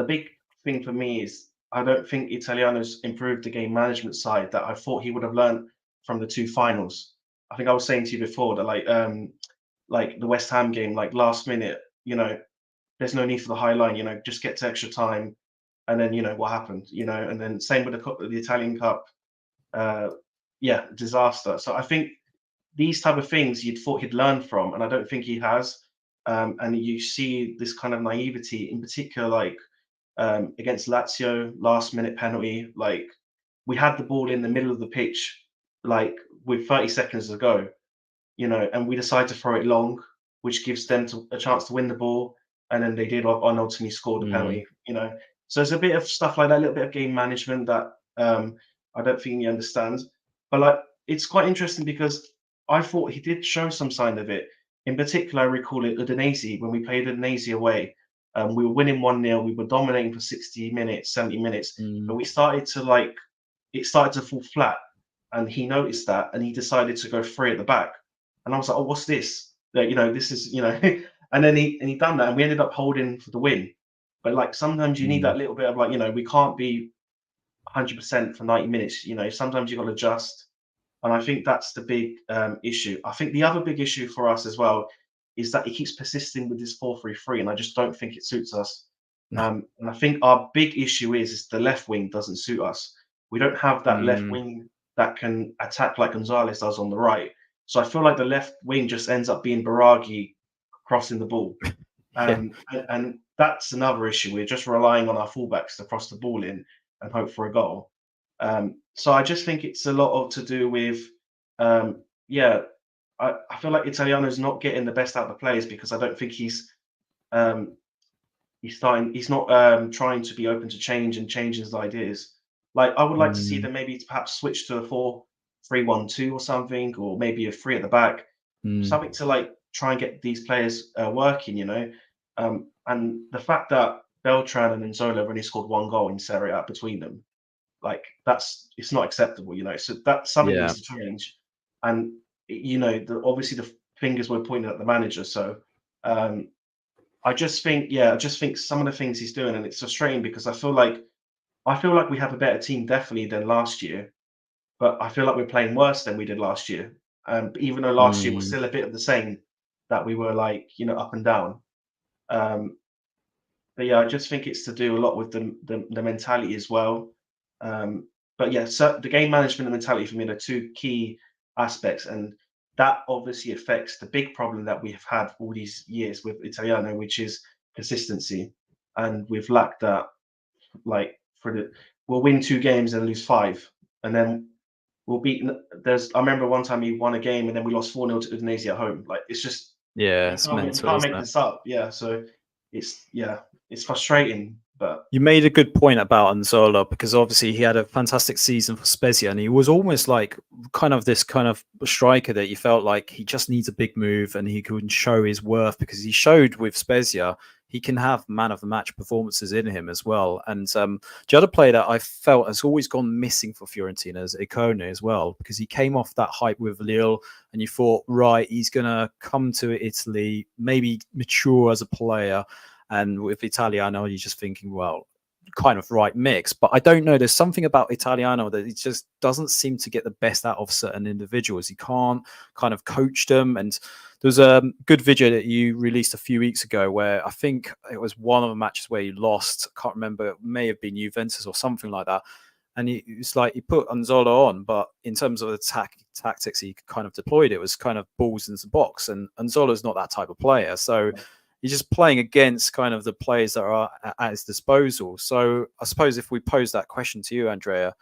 big thing for me is I don't think Italiano's improved the game management side that I thought he would have learned from the 2 finals. I think I was saying to you before that like the West Ham game, like last minute, there's no need for the high line, just get to extra time. And then, what happened, and then same with the Italian Cup. Disaster. So I think these type of things you'd thought he'd learn from, and I don't think he has. And you see this kind of naivety, in particular, like against Lazio, last minute penalty. Like we had the ball in the middle of the pitch, like with 30 seconds to go, and we decide to throw it long, which gives them a chance to win the ball. And then they did, Arnold, and he scored the penalty, So it's a bit of stuff like that, a little bit of game management that I don't think he understands. But like, it's quite interesting because I thought he did show some sign of it. In particular, I recall it Udinese, when we played Udinese away. We were winning 1-0, we were dominating for 60 minutes, 70 minutes, but it started to fall flat. And he noticed that and he decided to go free at the back. And I was like, oh, what's this? This is, and then he done that and we ended up holding for the win. But like sometimes you need that little bit of like, we can't be 100% for 90 minutes. Sometimes you've got to adjust. And I think that's the big issue. I think the other big issue for us as well is that he keeps persisting with this 4-3-3, and I just don't think it suits us. And I think our big issue is the left wing doesn't suit us. We don't have that left wing that can attack like Gonzalez does on the right. So I feel like the left wing just ends up being Biraghi crossing the ball. And that's another issue. We're just relying on our fullbacks to cross the ball in and hope for a goal. So I just think it's a lot to do with, I feel like Italiano's not getting the best out of the players because I don't think he's not trying to be open to change and change his ideas. Like I would like to see them maybe perhaps switch to a 4-3-1-2 or something, or maybe a 3 at the back, something to like try and get these players working, and the fact that Beltran and Nzola have only scored 1 goal in Serie A between them, Like it's not acceptable, So that's something Yeah. needs to change. And obviously the fingers were pointing at the manager. So I just think some of the things he's doing, and it's frustrating because I feel like we have a better team definitely than last year, but I feel like we're playing worse than we did last year. Even though last year was still a bit of the same, that we were up and down. But yeah, I just think it's to do a lot with the mentality as well. But yeah, so the game management and mentality for me are two key aspects, and that obviously affects the big problem that we have had all these years with Italiano, which is consistency, and we've lacked that. Like we'll win 2 games and lose 5, and then we'll beat. I remember one time we won a game and then we lost 4-0 to Udinese at home. Like it's just It's you mental, can't isn't make it? this up. Yeah, so it's frustrating, but You made a good point about Anzola, because obviously he had a fantastic season for Spezia, and he was almost like kind of this kind of striker that you felt like he just needs a big move and he could show his worth, because he showed with Spezia he can have man of the match performances in him as well. And the other player that I felt has always gone missing for Fiorentina is Icone as well, because he came off that hype with Lille and you thought, right, he's going to come to Italy, maybe mature as a player. And with Italiano, you're just thinking, well, kind of right mix. But I don't know. There's something about Italiano that it just doesn't seem to get the best out of certain individuals. He can't kind of coach them. And there's a good video that you released a few weeks ago where I think it was one of the matches where you lost. I can't remember. It may have been Juventus or something like that. And it's like he put Anzola on, but in terms of the tactics he kind of deployed, it was kind of balls into the box. And Anzola's not that type of player. So he's just playing against kind of the players that are at his disposal. So I suppose if we pose that question to you, Andrea,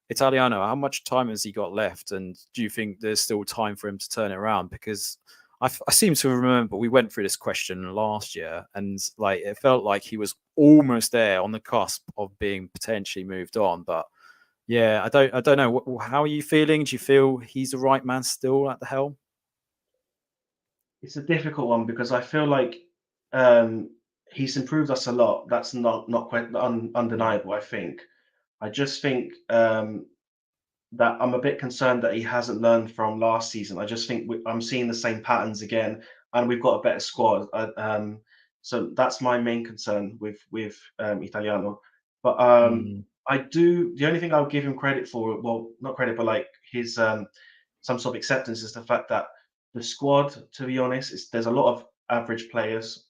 Italiano, how much time has he got left? And do you think there's still time for him to turn it around? Because I seem to remember we went through this question last year, and like it felt like he was almost there on the cusp of being potentially moved on. But yeah, I don't know. How are you feeling? Do you feel he's the right man still at the helm? it's a difficult one because I feel like he's improved us a lot. That's not quite undeniable. I think. I just think that I'm a bit concerned that he hasn't learned from last season. I just think I'm seeing the same patterns again, and we've got a better squad. So that's my main concern with Italiano. But I do. The only thing I'll give him credit for, well, not credit, but like his some sort of acceptance, is the fact that the squad, to be honest, there's a lot of average players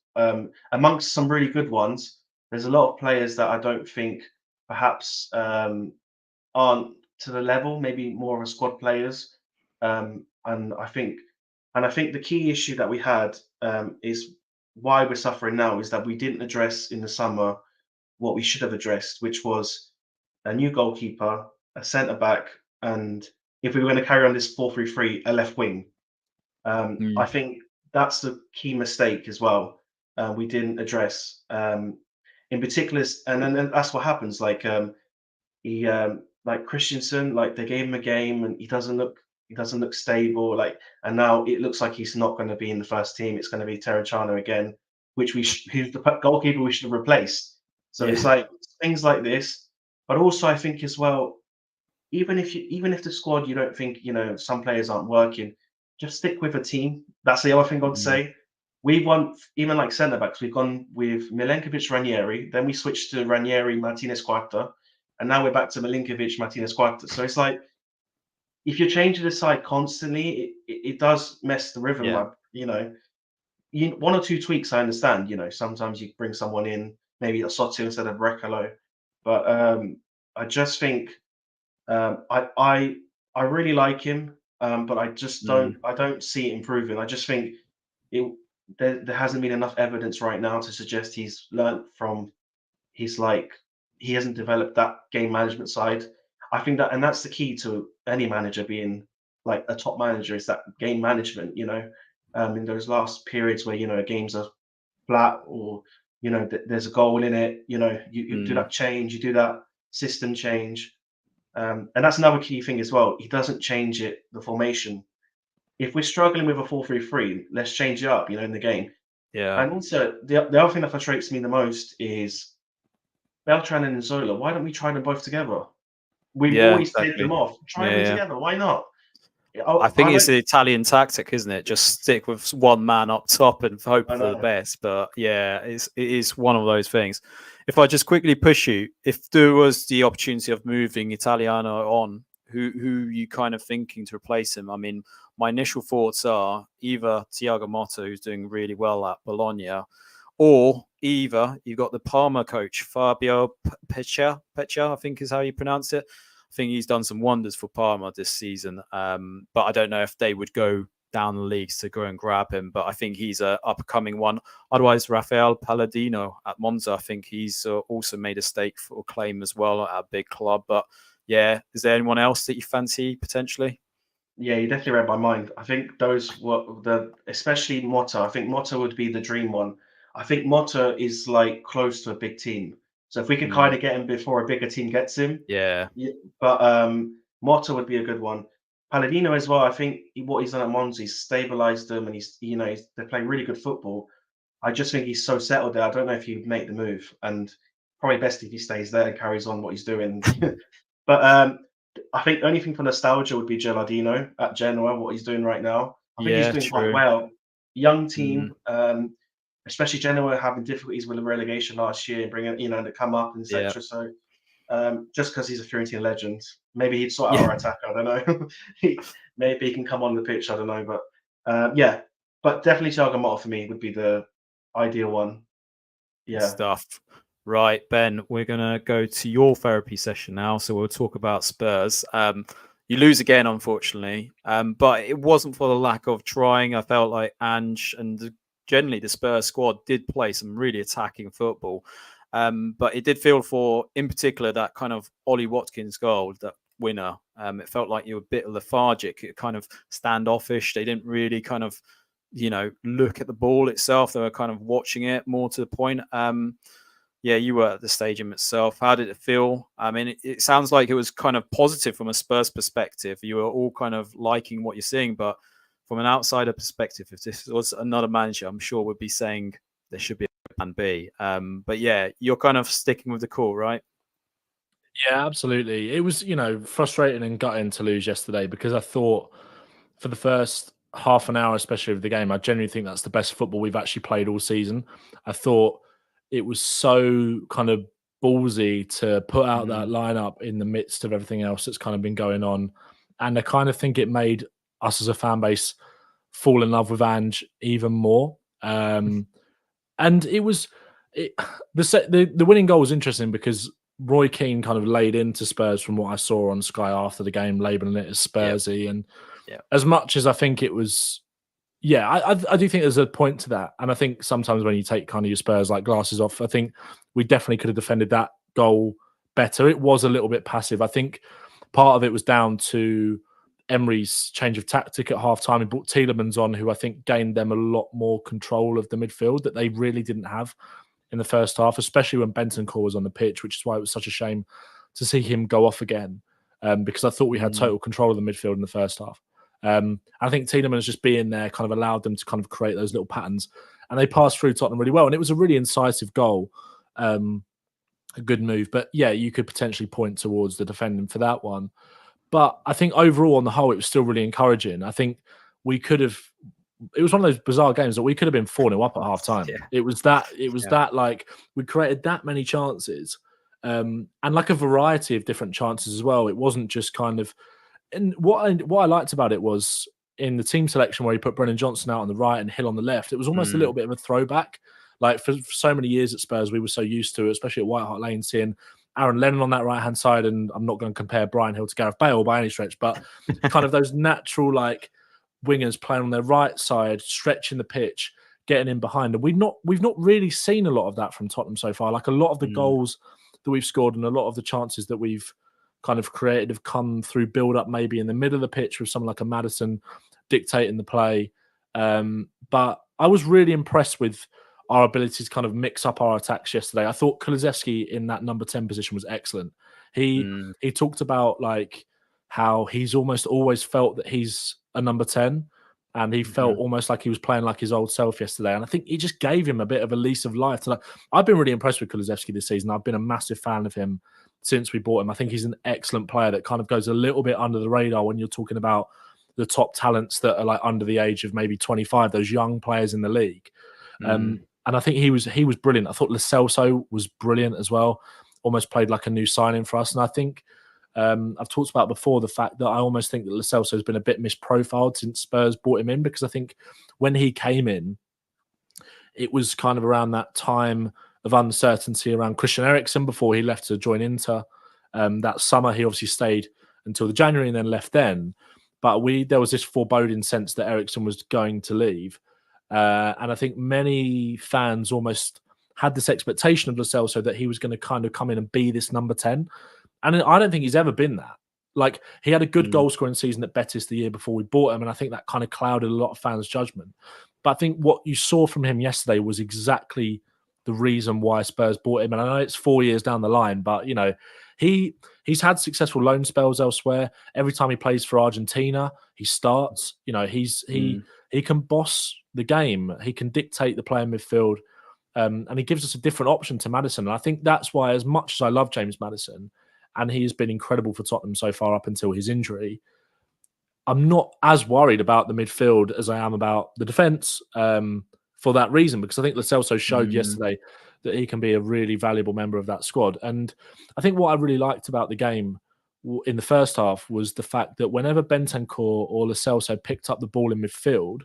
amongst some really good ones. There's a lot of players that I don't think perhaps aren't to the level, maybe more of a squad players. And I think the key issue that we had is why we're suffering now is that we didn't address in the summer what we should have addressed, which was a new goalkeeper, a centre back, and if we were going to carry on this 4-3-3, a left wing. I think that's the key mistake as well. We didn't address in particular, and then that's what happens. He like Christensen, like they gave him a game and he doesn't look stable. And now it looks like he's not going to be in the first team. It's going to be Terracciano again, who's the goalkeeper we should have replaced. So it's like things like this. But also I think as well, even if the squad you don't think some players aren't working, just stick with a team. That's the other thing I'd say. We want, even like centre backs, we've gone with Milenkovic, Ranieri, then we switched to Ranieri, Martinez, Quarta, and now we're back to Milinkovic, Martinez, Quarta. So it's like, if you're changing the side constantly, it does mess the rhythm up. One or two tweaks, I understand. Sometimes you bring someone in, maybe a Sotti instead of Brecalo, but I just think I really like him, but I just don't see it improving. I just think there hasn't been enough evidence right now to suggest he's learnt from he hasn't developed that game management side. I think that, and that's the key to any manager being like a top manager, is that game management. In those last periods where games are flat, or there's a goal in it. You do that change, you do that system change, and that's another key thing as well. He doesn't change the formation. If we're struggling with a 4-3-3, let's change it up. In the game. Yeah. And also the other thing that frustrates me the most is Beltran and Zola. Why don't we try them both together? We've Yeah, always saved exactly. them off. Try them Yeah, yeah. together. Why not? I think it's the Italian tactic, isn't it? Just stick with one man up top and hope I for the know. best. But yeah, it is one of those things. If I just quickly push you, if there was the opportunity of moving Italiano on, who you kind of thinking to replace him? I mean, my initial thoughts are either Thiago Motta, who's doing really well at Bologna, or either you've got the Parma coach, Fabio Peccia, I think is how you pronounce it. I think he's done some wonders for Parma this season. But I don't know if they would go down the leagues to go and grab him. But I think he's a upcoming one. Otherwise, Rafael Palladino at Monza, I think he's also made a stake for claim as well at a big club. But yeah, is there anyone else that you fancy potentially? Yeah, you definitely read my mind. I think those were especially Motta. I think Motta would be the dream one. I think Motta is like close to a big team. So if we could kind of get him before a bigger team gets him, Yeah. but Motta would be a good one. Palladino as well. I think what he's done at Monza, he's stabilized them, and they're playing really good football. I just think he's so settled there. I don't know if he'd make the move, and probably best if he stays there and carries on what he's doing. But I think the only thing for nostalgia would be Gilardino at Genoa, what he's doing right now. I think he's Yeah, doing quite true. well. Young team, especially Genoa having difficulties with the relegation last year, bringing to come up and Yeah. etc. So just because he's a Fiorentina legend, maybe he'd sort out Yeah. our attack. I don't know. Maybe he can come on the pitch. I don't know, but yeah, but definitely Thiago Motta for me would be the ideal one. Good Yeah. stuff. Right, Ben, we're going to go to your therapy session now. So we'll talk about Spurs. You lose again, unfortunately, but it wasn't for the lack of trying. I felt like Ange and generally the Spurs squad did play some really attacking football. But it did feel for, in particular, that kind of Ollie Watkins goal, that winner. It felt like you were a bit lethargic, kind of standoffish. They didn't really kind of look at the ball itself. They were kind of watching it more to the point. Yeah, you were at the stadium itself. How did it feel? I mean, it sounds like it was kind of positive from a Spurs perspective. You were all kind of liking what you're seeing, but from an outsider perspective, if this was another manager, I'm sure would be saying there should be a plan B. But yeah, you're kind of sticking with the call, right? Yeah, absolutely. It was, frustrating and gutting to lose yesterday because I thought for the first half an hour, especially of the game, I genuinely think that's the best football we've actually played all season. I thought it was so kind of ballsy to put out that lineup in the midst of everything else that's kind of been going on. And I kind of think it made us as a fan base fall in love with Ange even more. And it was the winning goal was interesting because Roy Keane kind of laid into Spurs from what I saw on Sky after the game, labeling it as Spursy. And as much as I think it was, I do think there's a point to that. And I think sometimes when you take kind of your Spurs like glasses off, I think we definitely could have defended that goal better. It was a little bit passive. I think part of it was down to Emery's change of tactic at half-time. He brought Tielemans on, who I think gained them a lot more control of the midfield that they really didn't have in the first half, especially when Bentancur was on the pitch, which is why it was such a shame to see him go off again, because I thought we had total control of the midfield in the first half. I think Tielemans just being there kind of allowed them to kind of create those little patterns, and they passed through Tottenham really well, and it was a really incisive goal, a good move. But yeah, you could potentially point towards the defending for that one. But I think overall, on the whole, it was still really encouraging. I think we could have. It was one of those bizarre games that we could have been 4-0 up at half time. Yeah. It was that like we created that many chances, and like a variety of different chances as well. It wasn't just kind of. And what I liked about it was in the team selection where he put Brennan Johnson out on the right and Hill on the left. It was almost a little bit of a throwback. Like for so many years at Spurs, we were so used to it, especially at White Hart Lane, seeing Aaron Lennon on that right-hand side. And I'm not going to compare Brian Hill to Gareth Bale by any stretch, but kind of those natural like wingers playing on their right side, stretching the pitch, getting in behind. And we've not really seen a lot of that from Tottenham so far. Like a lot of the goals that we've scored and a lot of the chances that we've kind of created have come through build-up maybe in the middle of the pitch with someone like a Maddison dictating the play. But I was really impressed with our ability to kind of mix up our attacks yesterday. I thought Kulusevski in that number 10 position was excellent. He talked about like how he's almost always felt that he's a number 10. and he felt almost like he was playing like his old self yesterday. And I think he just gave him a bit of a lease of life. I've been really impressed with Kulusevski this season. I've been a massive fan of him since we bought him. I think he's an excellent player that kind of goes a little bit under the radar when you're talking about the top talents that are like under the age of maybe 25, those young players in the league. And I think he was brilliant. I thought Lo Celso was brilliant as well. Almost played like a new signing for us. And I think I've talked about before the fact that I almost think that Lo Celso has been a bit misprofiled since Spurs brought him in, because I think when he came in, it was kind of around that time of uncertainty around Christian Eriksen before he left to join Inter. That summer, he obviously stayed until the January and then left then. But there was this foreboding sense that Eriksen was going to leave. And I think many fans almost had this expectation of Lo Celso that he was going to kind of come in and be this number 10. And I don't think he's ever been that. Like, he had a good goal scoring season at Betis the year before we bought him, and I think that kind of clouded a lot of fans' judgment. But I think what you saw from him yesterday was exactly the reason why Spurs bought him. And I know it's 4 years down the line, but you know, he's had successful loan spells elsewhere. Every time he plays for Argentina, he starts. You know, he can boss the game. He can dictate the play in midfield, and he gives us a different option to Maddison. And I think that's why, as much as I love James Maddison, and he has been incredible for Tottenham so far up until his injury, I'm not as worried about the midfield as I am about the defence, for that reason, because I think Lo Celso showed yesterday that he can be a really valuable member of that squad. And I think what I really liked about the game in the first half was the fact that whenever Bentancur or Lo Celso picked up the ball in midfield,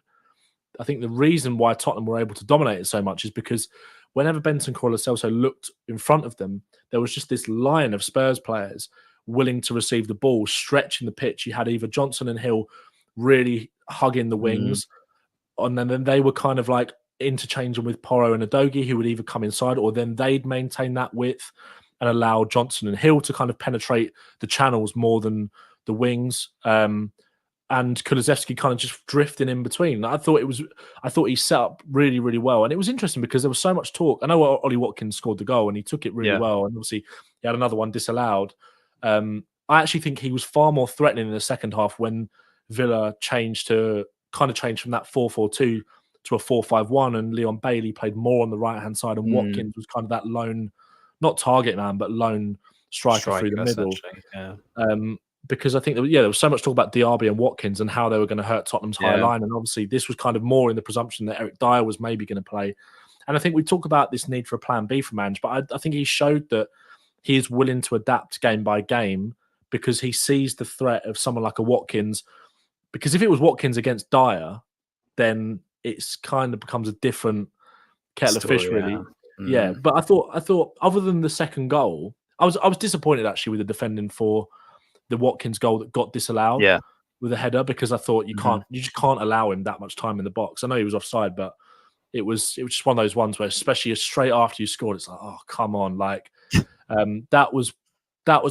I think the reason why Tottenham were able to dominate it so much is because whenever Bentancur or Lo Celso looked in front of them, there was just this line of Spurs players willing to receive the ball, stretching the pitch. You had either Johnson and Hill really hugging the wings, and then they were kind of like interchanging with Porro and Udogie, who would either come inside, or then they'd maintain that width and allow Johnson and Hill to kind of penetrate the channels more than the wings. And Kulusevski kind of just drifting in between. I thought he set up really, really well. And it was interesting because there was so much talk. I know Ollie Watkins scored the goal and he took it really well. And obviously he had another one disallowed. I actually think he was far more threatening in the second half when Villa changed from that 4-4-2 to a 4-5-1, and Leon Bailey played more on the right-hand side, and Watkins was kind of that lone, not target man, but lone striker through the middle. Because I think there was so much talk about Diaby and Watkins and how they were going to hurt Tottenham's high line. And obviously this was kind of more in the presumption that Eric Dyer was maybe going to play. And I think we talk about this need for a plan B from Ange, but I think he showed that he is willing to adapt game by game because he sees the threat of someone like a Watkins. Because if it was Watkins against Dyer, then it's kind of becomes a different kettle of fish, really. Yeah. But I thought other than the second goal, I was disappointed actually with the defending for the Watkins goal that got disallowed with a header, because I thought you just can't allow him that much time in the box. I know he was offside, but it was just one of those ones where, especially straight after you scored, it's like, oh, come on. Like, that was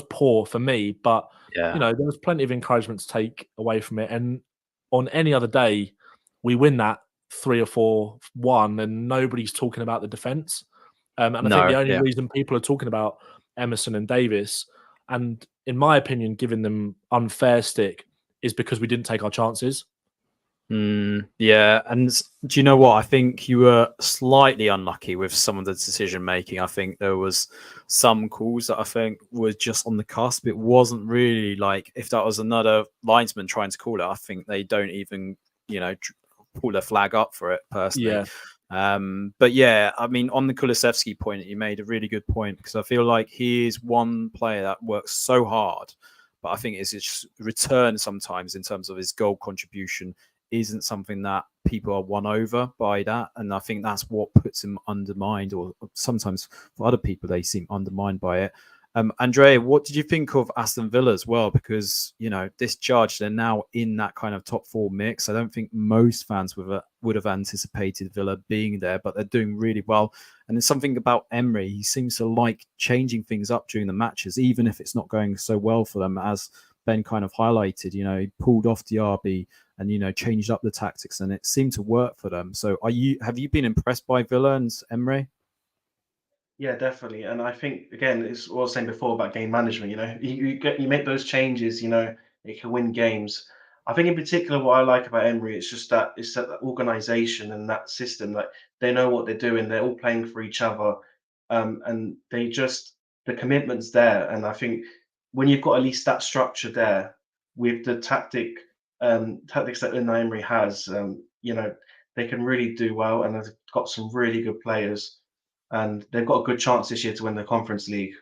poor for me, but you know, there was plenty of encouragement to take away from it. And on any other day, we win that 3 or 4-1 and nobody's talking about the defence. And I think the only reason people are talking about Emerson and Davis, and in my opinion, giving them unfair stick, is because we didn't take our chances. Yeah, and do you know what? I think you were slightly unlucky with some of the decision making. I think there was some calls that I think were just on the cusp. It wasn't really like, if that was another linesman trying to call it, I think they don't even, you know, pull their flag up for it personally. But yeah, I mean, on the Kulusevski point, you made a really good point, because I feel like he is one player that works so hard, but I think it's his return sometimes in terms of his goal contribution isn't something that people are won over by that. And I think that's what puts him undermined, or sometimes for other people, they seem undermined by it. Andrea, what did you think of Aston Villa as well? Because, you know, this judge, they're now in that kind of top four mix. I don't think most fans would have anticipated Villa being there, but they're doing really well. And there's something about Emery. He seems to like changing things up during the matches, even if it's not going so well for them, as Ben kind of highlighted. You know, he pulled off Diaby and, you know, changed up the tactics, and it seemed to work for them. So have you been impressed by Villa and Emery? Yeah, definitely. And I think, again, it's what I was saying before about game management. You know, you make those changes, you know, it can win games. I think in particular what I like about Emery is just that it's that organisation and that system. Like they know what they're doing. They're all playing for each other, and the commitment's there. And I think when you've got at least that structure there with the tactics that Unai Emery has, they can really do well, and they've got some really good players, and they've got a good chance this year to win the Conference League.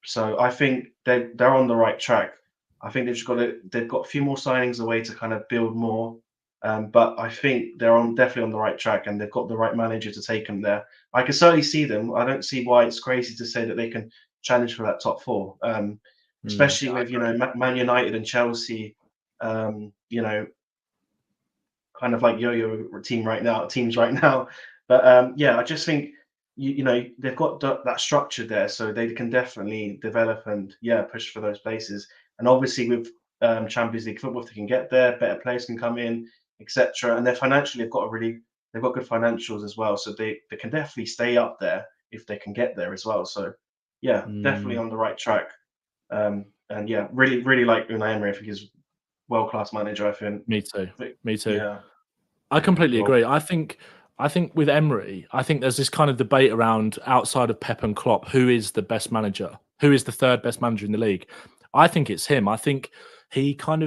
So I think they're on the right track. I think they've got a few more signings away to kind of build more, but I think they're definitely on the right track, and they've got the right manager to take them there. I can certainly see them. I don't see why it's crazy to say that they can challenge for that top four, especially with Man United and Chelsea, kind of like yo-yo teams right now. But I just think they've got that structure there, so they can definitely develop and push for those places. And obviously with Champions League football, if they can get there, better players can come in, etc. And they're financially, they've got good financials as well, so they can definitely stay up there if they can get there as well. So definitely on the right track. And really, really like Unai Emery. I think he's world-class manager. I think. Me too. Yeah. I completely agree. I think with Emery, I think there's this kind of debate around outside of Pep and Klopp, who is the best manager? Who is the third best manager in the league? I think it's him. I think he came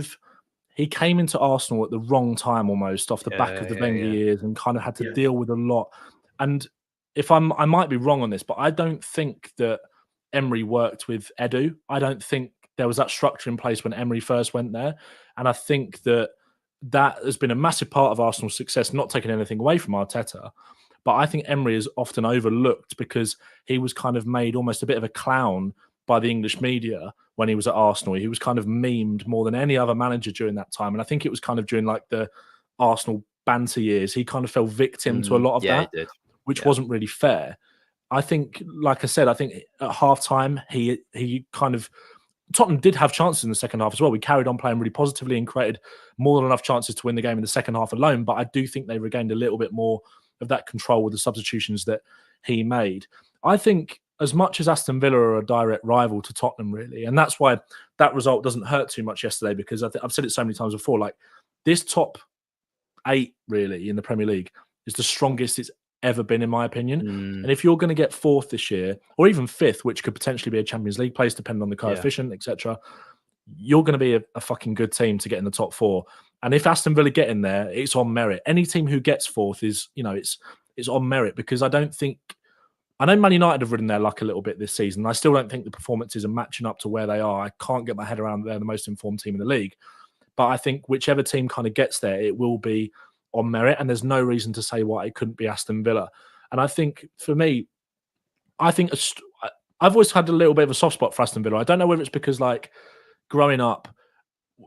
into Arsenal at the wrong time almost off the back of the Wenger years and kind of had to deal with a lot. And I might be wrong on this, but I don't think that Emery worked with Edu. I don't think there was that structure in place when Emery first went there. And I think that has been a massive part of Arsenal's success, not taking anything away from Arteta. But I think Emery is often overlooked because he was kind of made almost a bit of a clown by the English media when he was at Arsenal. He was kind of memed more than any other manager during that time. And I think it was kind of during like the Arsenal banter years, he kind of fell victim to a lot of that, which wasn't really fair. I think, like I said, I think at half-time, he kind of... Tottenham did have chances in the second half as well. We carried on playing really positively and created more than enough chances to win the game in the second half alone. But I do think they regained a little bit more of that control with the substitutions that he made. I think as much as Aston Villa are a direct rival to Tottenham, really, and that's why that result doesn't hurt too much yesterday, because I've said it so many times before, like this top 8 really in the Premier League is the strongest it's ever been, in my opinion. And if you're going to get 4th this year, or even 5th, which could potentially be a Champions League place, depending on the coefficient, etc., you're going to be a fucking good team to get in the top 4. And if Aston Villa get in there, it's on merit. Any team who gets 4th is, it's on merit, because I know Man United have ridden their luck a little bit this season. I still don't think the performances are matching up to where they are. I can't get my head around they're the most informed team in the league. But I think whichever team kind of gets there, it will be on merit, and there's no reason to say why it couldn't be Aston Villa. And I think for me, I've always had a little bit of a soft spot for Aston Villa. I don't know whether it's because, like, growing up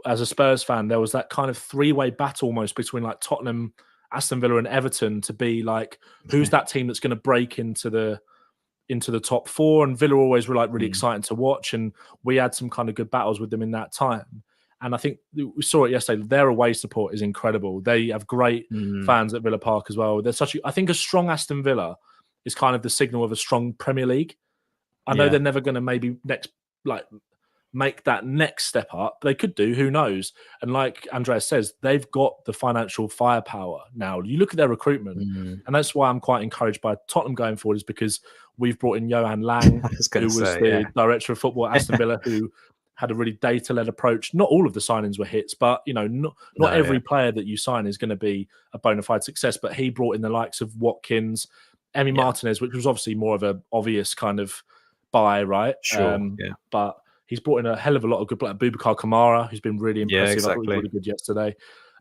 as a Spurs fan, there was that kind of 3-way battle almost between like Tottenham, Aston Villa, and Everton to be like, who's that team that's going to break into the top 4? And Villa always were like really exciting to watch, and we had some kind of good battles with them in that time. And I think we saw it yesterday. Their away support is incredible. They have great fans at Villa Park as well. I think a strong Aston Villa is kind of the signal of a strong Premier League. I know they're never going to maybe make that next step up. They could do, who knows? And like Andreas says, they've got the financial firepower now. You look at their recruitment, and that's why I'm quite encouraged by Tottenham going forward, is because we've brought in Johan Lang, who was the director of football at Aston Villa, who had a really data-led approach. Not all of the signings were hits, but not every player that you sign is going to be a bona fide success. But he brought in the likes of Watkins, Emi Martinez, which was obviously more of an obvious kind of buy, right? Sure. But he's brought in a hell of a lot of good players. Boubacar Kamara, who's been really impressive. Yeah, exactly. I thought he was really good yesterday.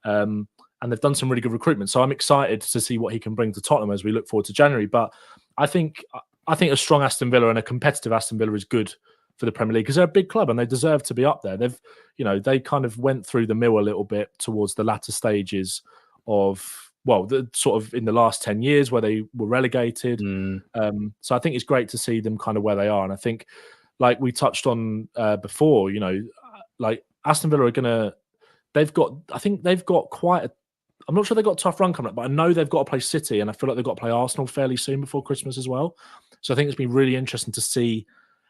And they've done some really good recruitment. So I'm excited to see what he can bring to Tottenham as we look forward to January. But I think a strong Aston Villa and a competitive Aston Villa is good for the Premier League, because they're a big club and they deserve to be up there. They kind of went through the mill a little bit towards the latter stages of, the sort of in the last 10 years where they were relegated. So I think it's great to see them kind of where they are. And I think, like we touched on before, like Aston Villa they've got quite a, I'm not sure they've got a tough run coming up, but I know they've got to play City, and I feel like they've got to play Arsenal fairly soon before Christmas as well. So I think it's been really interesting to see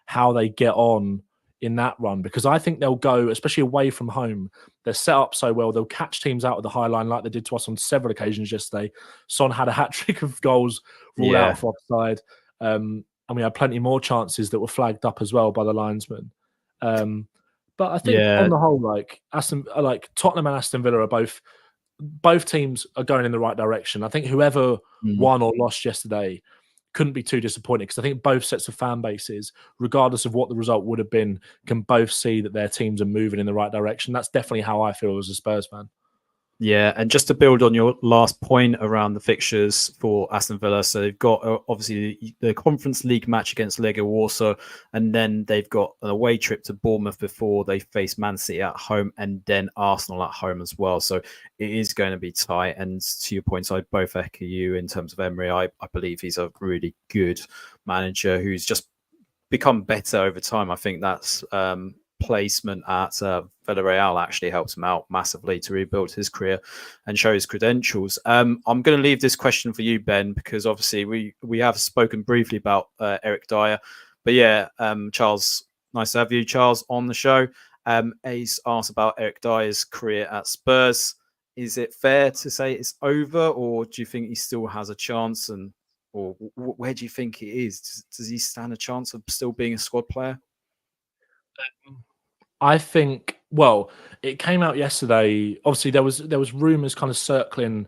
how they get on in that run, because I think they'll go, especially away from home. They're set up so well. They'll catch teams out of the high line like they did to us on several occasions yesterday. Son had a hat-trick of goals ruled out for offside. And we had plenty more chances that were flagged up as well by the linesman. But I think on the whole, like Tottenham and Aston Villa are both teams are going in the right direction. I think whoever won or lost yesterday couldn't be too disappointed, because I think both sets of fan bases, regardless of what the result would have been, can both see that their teams are moving in the right direction. That's definitely how I feel as a Spurs fan. Yeah, and just to build on your last point around the fixtures for Aston Villa, so they've got obviously the Conference League match against Legia Warsaw, and then they've got an away trip to Bournemouth before they face Man City at home, and then Arsenal at home as well. So it is going to be tight. And to your points, I both echo you in terms of Emery. I believe he's a really good manager who's just become better over time. I think that's placement at Villarreal actually helped him out massively to rebuild his career and show his credentials. I'm going to leave this question for you, Ben, because obviously we have spoken briefly about Eric Dyer. But yeah, Charles, nice to have you, Charles, on the show. Ace asked about Eric Dyer's career at Spurs. Is it fair to say it's over, or do you think he still has a chance? And or where do you think he is? Does he stand a chance of still being a squad player? I think, well, it came out yesterday. Obviously, there was rumours kind of circling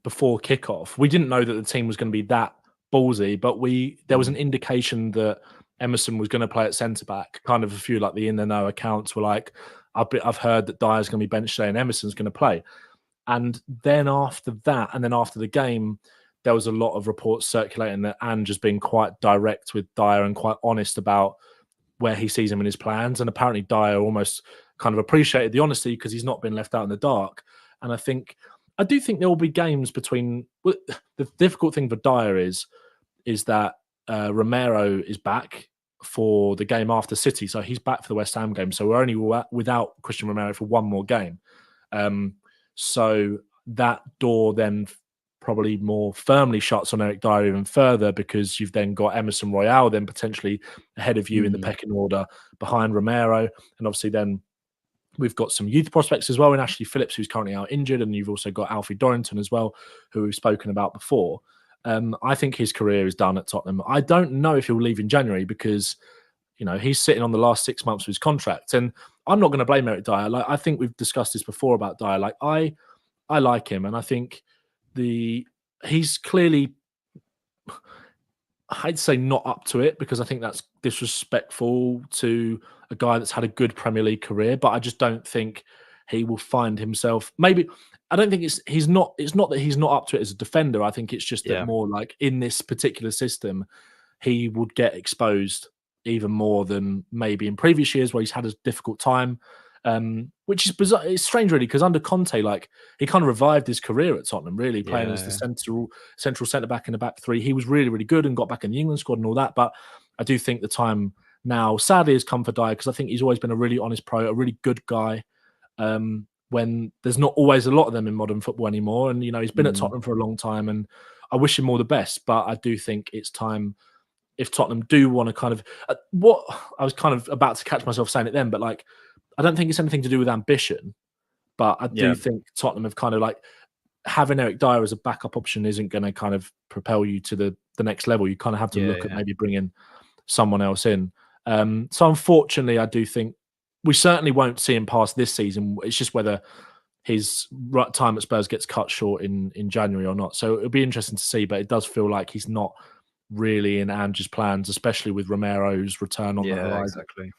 before kickoff. We didn't know that the team was going to be that ballsy, but there was an indication that Emerson was going to play at centre back. Kind of a few like the in the know accounts were like, I've heard that Dyer's going to be benched today and Emerson's going to play. And then after that, and then after the game, there was a lot of reports circulating that Ange has been quite direct with Dyer and quite honest about where he sees him in his plans. And apparently Dyer almost kind of appreciated the honesty because he's not been left out in the dark. And I do think there will be games between. The difficult thing for Dyer is that Romero is back for the game after City. So he's back for the West Ham game. So we're only without Christian Romero for one more game. So that door then probably more firmly shuts on Eric Dyer even further, because you've then got Emerson Royale then potentially ahead of you in the pecking order behind Romero. And obviously then we've got some youth prospects as well in Ashley Phillips, who's currently out injured. And you've also got Alfie Dorrington as well, who we've spoken about before. I think his career is done at Tottenham. I don't know if he'll leave in January because, he's sitting on the last 6 months of his contract. And I'm not going to blame Eric Dyer. Like, I think we've discussed this before about Dyer. Like, I like him, and I think he's clearly, I'd say, not up to it, because I think that's disrespectful to a guy that's had a good Premier League career. But I just don't think he will find himself. Maybe I don't think it's not that he's not up to it as a defender. I think it's just that more like in this particular system, he would get exposed even more than maybe in previous years where he's had a difficult time. Which is bizarre. It's strange, really, because under Conte, like, he kind of revived his career at Tottenham, really playing as the central centre back in the back three. He was really, really good and got back in the England squad and all that. But I do think the time now, sadly, has come for Dyer, because I think he's always been a really honest pro, a really good guy. When there's not always a lot of them in modern football anymore, and he's been at Tottenham for a long time, and I wish him all the best. But I do think it's time, if Tottenham do want to kind of what I was kind of about to catch myself saying it then, but like, I don't think it's anything to do with ambition, but I do think Tottenham have kind of like, having Eric Dyer as a backup option isn't going to kind of propel you to the next level. You kind of have to look at maybe bringing someone else in. So unfortunately, I do think we certainly won't see him past this season. It's just whether his time at Spurs gets cut short in January or not. So it'll be interesting to see, but it does feel like he's not really in Ange's plans, especially with Romero's return on the horizon. Exactly.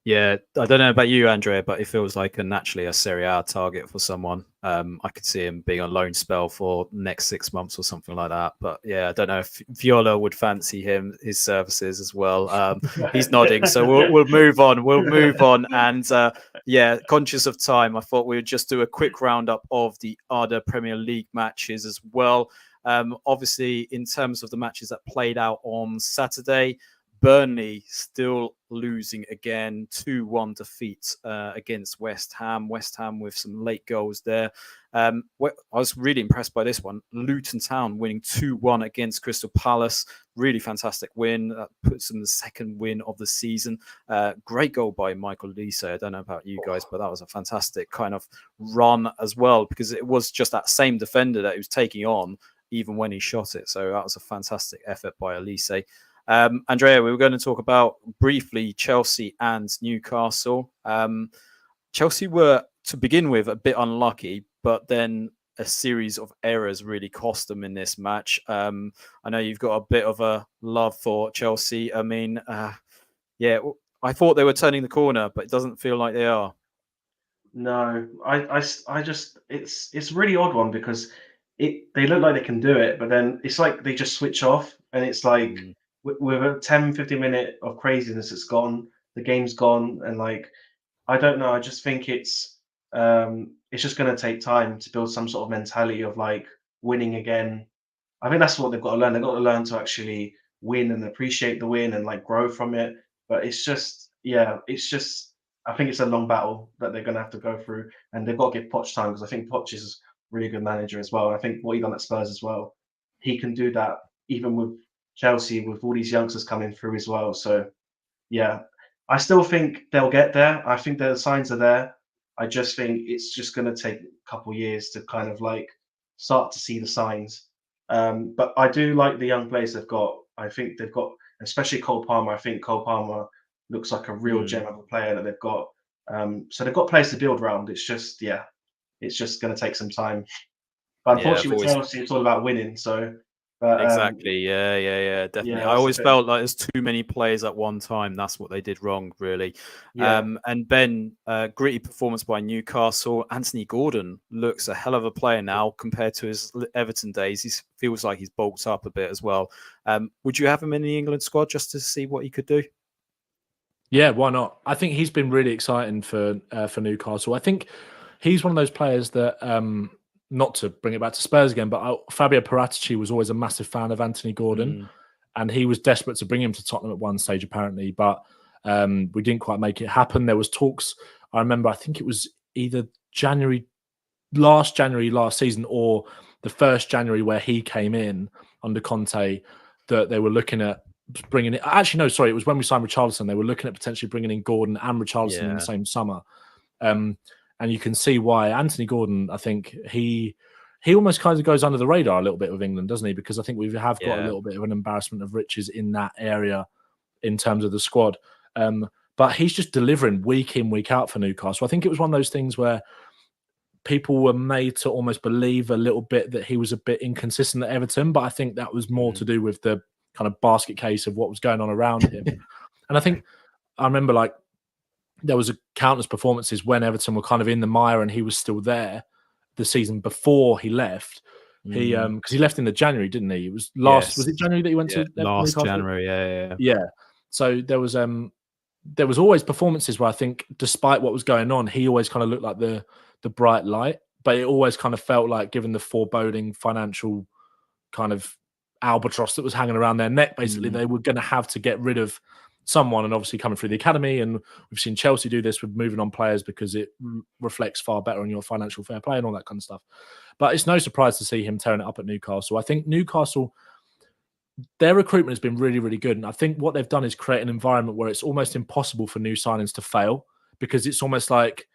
Yeah, I don't know about you, Andrea, but it feels like naturally a Serie A target for someone. I could see him being on loan spell for next 6 months or something like that. But yeah, I don't know if Viola would fancy his services as well. He's nodding, so we'll move on. We'll move on. And conscious of time, I thought we would just do a quick roundup of the other Premier League matches as well. Obviously, in terms of the matches that played out on Saturday, Burnley still losing again, 2-1 defeat against West Ham. West Ham with some late goals there. I was really impressed by this one. Luton Town winning 2-1 against Crystal Palace. Really fantastic win. That puts them the second win of the season. Great goal by Michael Olise. I don't know about you guys, but that was a fantastic kind of run as well, because it was just that same defender that he was taking on even when he shot it. So that was a fantastic effort by Olise. Andrea, we were going to talk about briefly Chelsea and Newcastle. Chelsea were, to begin with, a bit unlucky, but then a series of errors really cost them in this match. I know you've got a bit of a love for Chelsea. I mean, yeah, I thought they were turning the corner, but it doesn't feel like they are. No, I just it's a really odd one, because they look like they can do it, but then it's like they just switch off, and it's like with a 10-15 minute of craziness, it's gone. The game's gone, and like I don't know. I just think it's just going to take time to build some sort of mentality of like winning again. I think that's what they've got to learn. They've got to learn to actually win and appreciate the win and like grow from it. But it's just, yeah, it's just. I think it's a long battle that they're going to have to go through, and they've got to give Poch time, because I think Poch is a really good manager as well. And I think what he done at Spurs as well, he can do that even with Chelsea, with all these youngsters coming through as well. So yeah, I still think they'll get there. I think the signs are there. I just think it's just going to take a couple of years to kind of like start to see the signs. But I do like the young players they've got. I think they've got, especially Cole Palmer. I think Cole Palmer looks like a real gem of a player that they've got. So they've got players to build around. It's just, yeah, it's just going to take some time. But unfortunately, with Chelsea, it's all about winning. So, but, exactly, yeah, definitely. Yeah, I always felt like there's too many players at one time. That's what they did wrong, really. Yeah. And Ben, gritty performance by Newcastle. Anthony Gordon looks a hell of a player now compared to his Everton days. He feels like he's bulked up a bit as well. Would you have him in the England squad just to see what he could do? Yeah, why not? I think he's been really exciting for Newcastle. I think he's one of those players that, not to bring it back to Spurs again, but Fabio Paratici was always a massive fan of Anthony Gordon, and he was desperate to bring him to Tottenham at one stage, apparently, but we didn't quite make it happen. There was talks, I remember, I think it was either last January last season or the first January where he came in under Conte, that they were looking at bringing it. Actually, no, sorry, it was when we signed Richarlison. They were looking at potentially bringing in Gordon and Richarlison in the same summer. And you can see why Anthony Gordon, I think he almost kind of goes under the radar a little bit with England, doesn't he? Because I think we have got a little bit of an embarrassment of riches in that area in terms of the squad. But he's just delivering week in, week out for Newcastle. I think it was one of those things where people were made to almost believe a little bit that he was a bit inconsistent at Everton, but I think that was more to do with the kind of basket case of what was going on around him. And I think I remember like there was countless performances when Everton were kind of in the mire and he was still there the season before he left. He because he left in the January, didn't he? It was was it January that he went to last Newcastle? January, yeah. So there was always performances where I think despite what was going on, he always kind of looked like the bright light, but it always kind of felt like, given the foreboding financial kind of albatross that was hanging around their neck, basically they were going to have to get rid of someone, and obviously coming through the academy, and we've seen Chelsea do this with moving on players because it reflects far better on your financial fair play and all that kind of stuff. But it's no surprise to see him tearing it up at Newcastle. I think Newcastle, their recruitment has been really, really good, and I think what they've done is create an environment where it's almost impossible for new signings to fail, because it's almost like,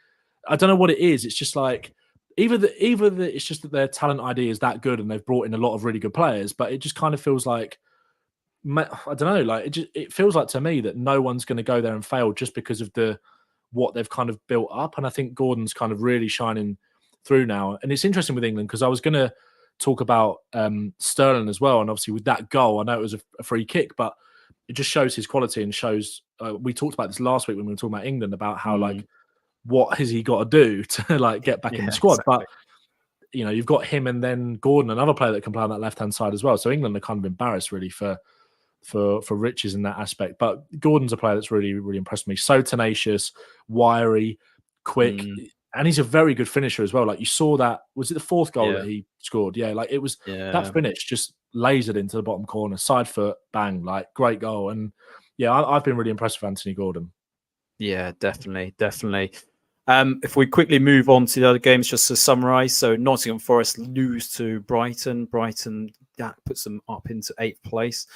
I don't know what it is, it's just like it's just that their talent ID is that good and they've brought in a lot of really good players, but it just kind of feels like, I don't know, like it feels like to me that no one's going to go there and fail just because of what they've kind of built up. And I think Gordon's kind of really shining through now. And it's interesting with England because I was going to talk about Sterling as well. And obviously with that goal, I know it was a free kick, but it just shows his quality and shows, we talked about this last week when we were talking about England, about how like, what has he got to do to like get back in the squad? Exactly. But you know, you've got him and then Gordon, another player that can play on that left-hand side as well. So England are kind of embarrassed really for riches in that aspect. But Gordon's a player that's really, really impressed me. So tenacious, wiry, quick, and he's a very good finisher as well. Like you saw that, was it the fourth goal that he scored? Yeah, like it was that finish just lasered into the bottom corner, side foot, bang, like great goal. And yeah, I've been really impressed with Anthony Gordon. Yeah, definitely. If we quickly move on to the other games, just to summarise. So Nottingham Forest lose to Brighton. Brighton, that puts them up into 8th place.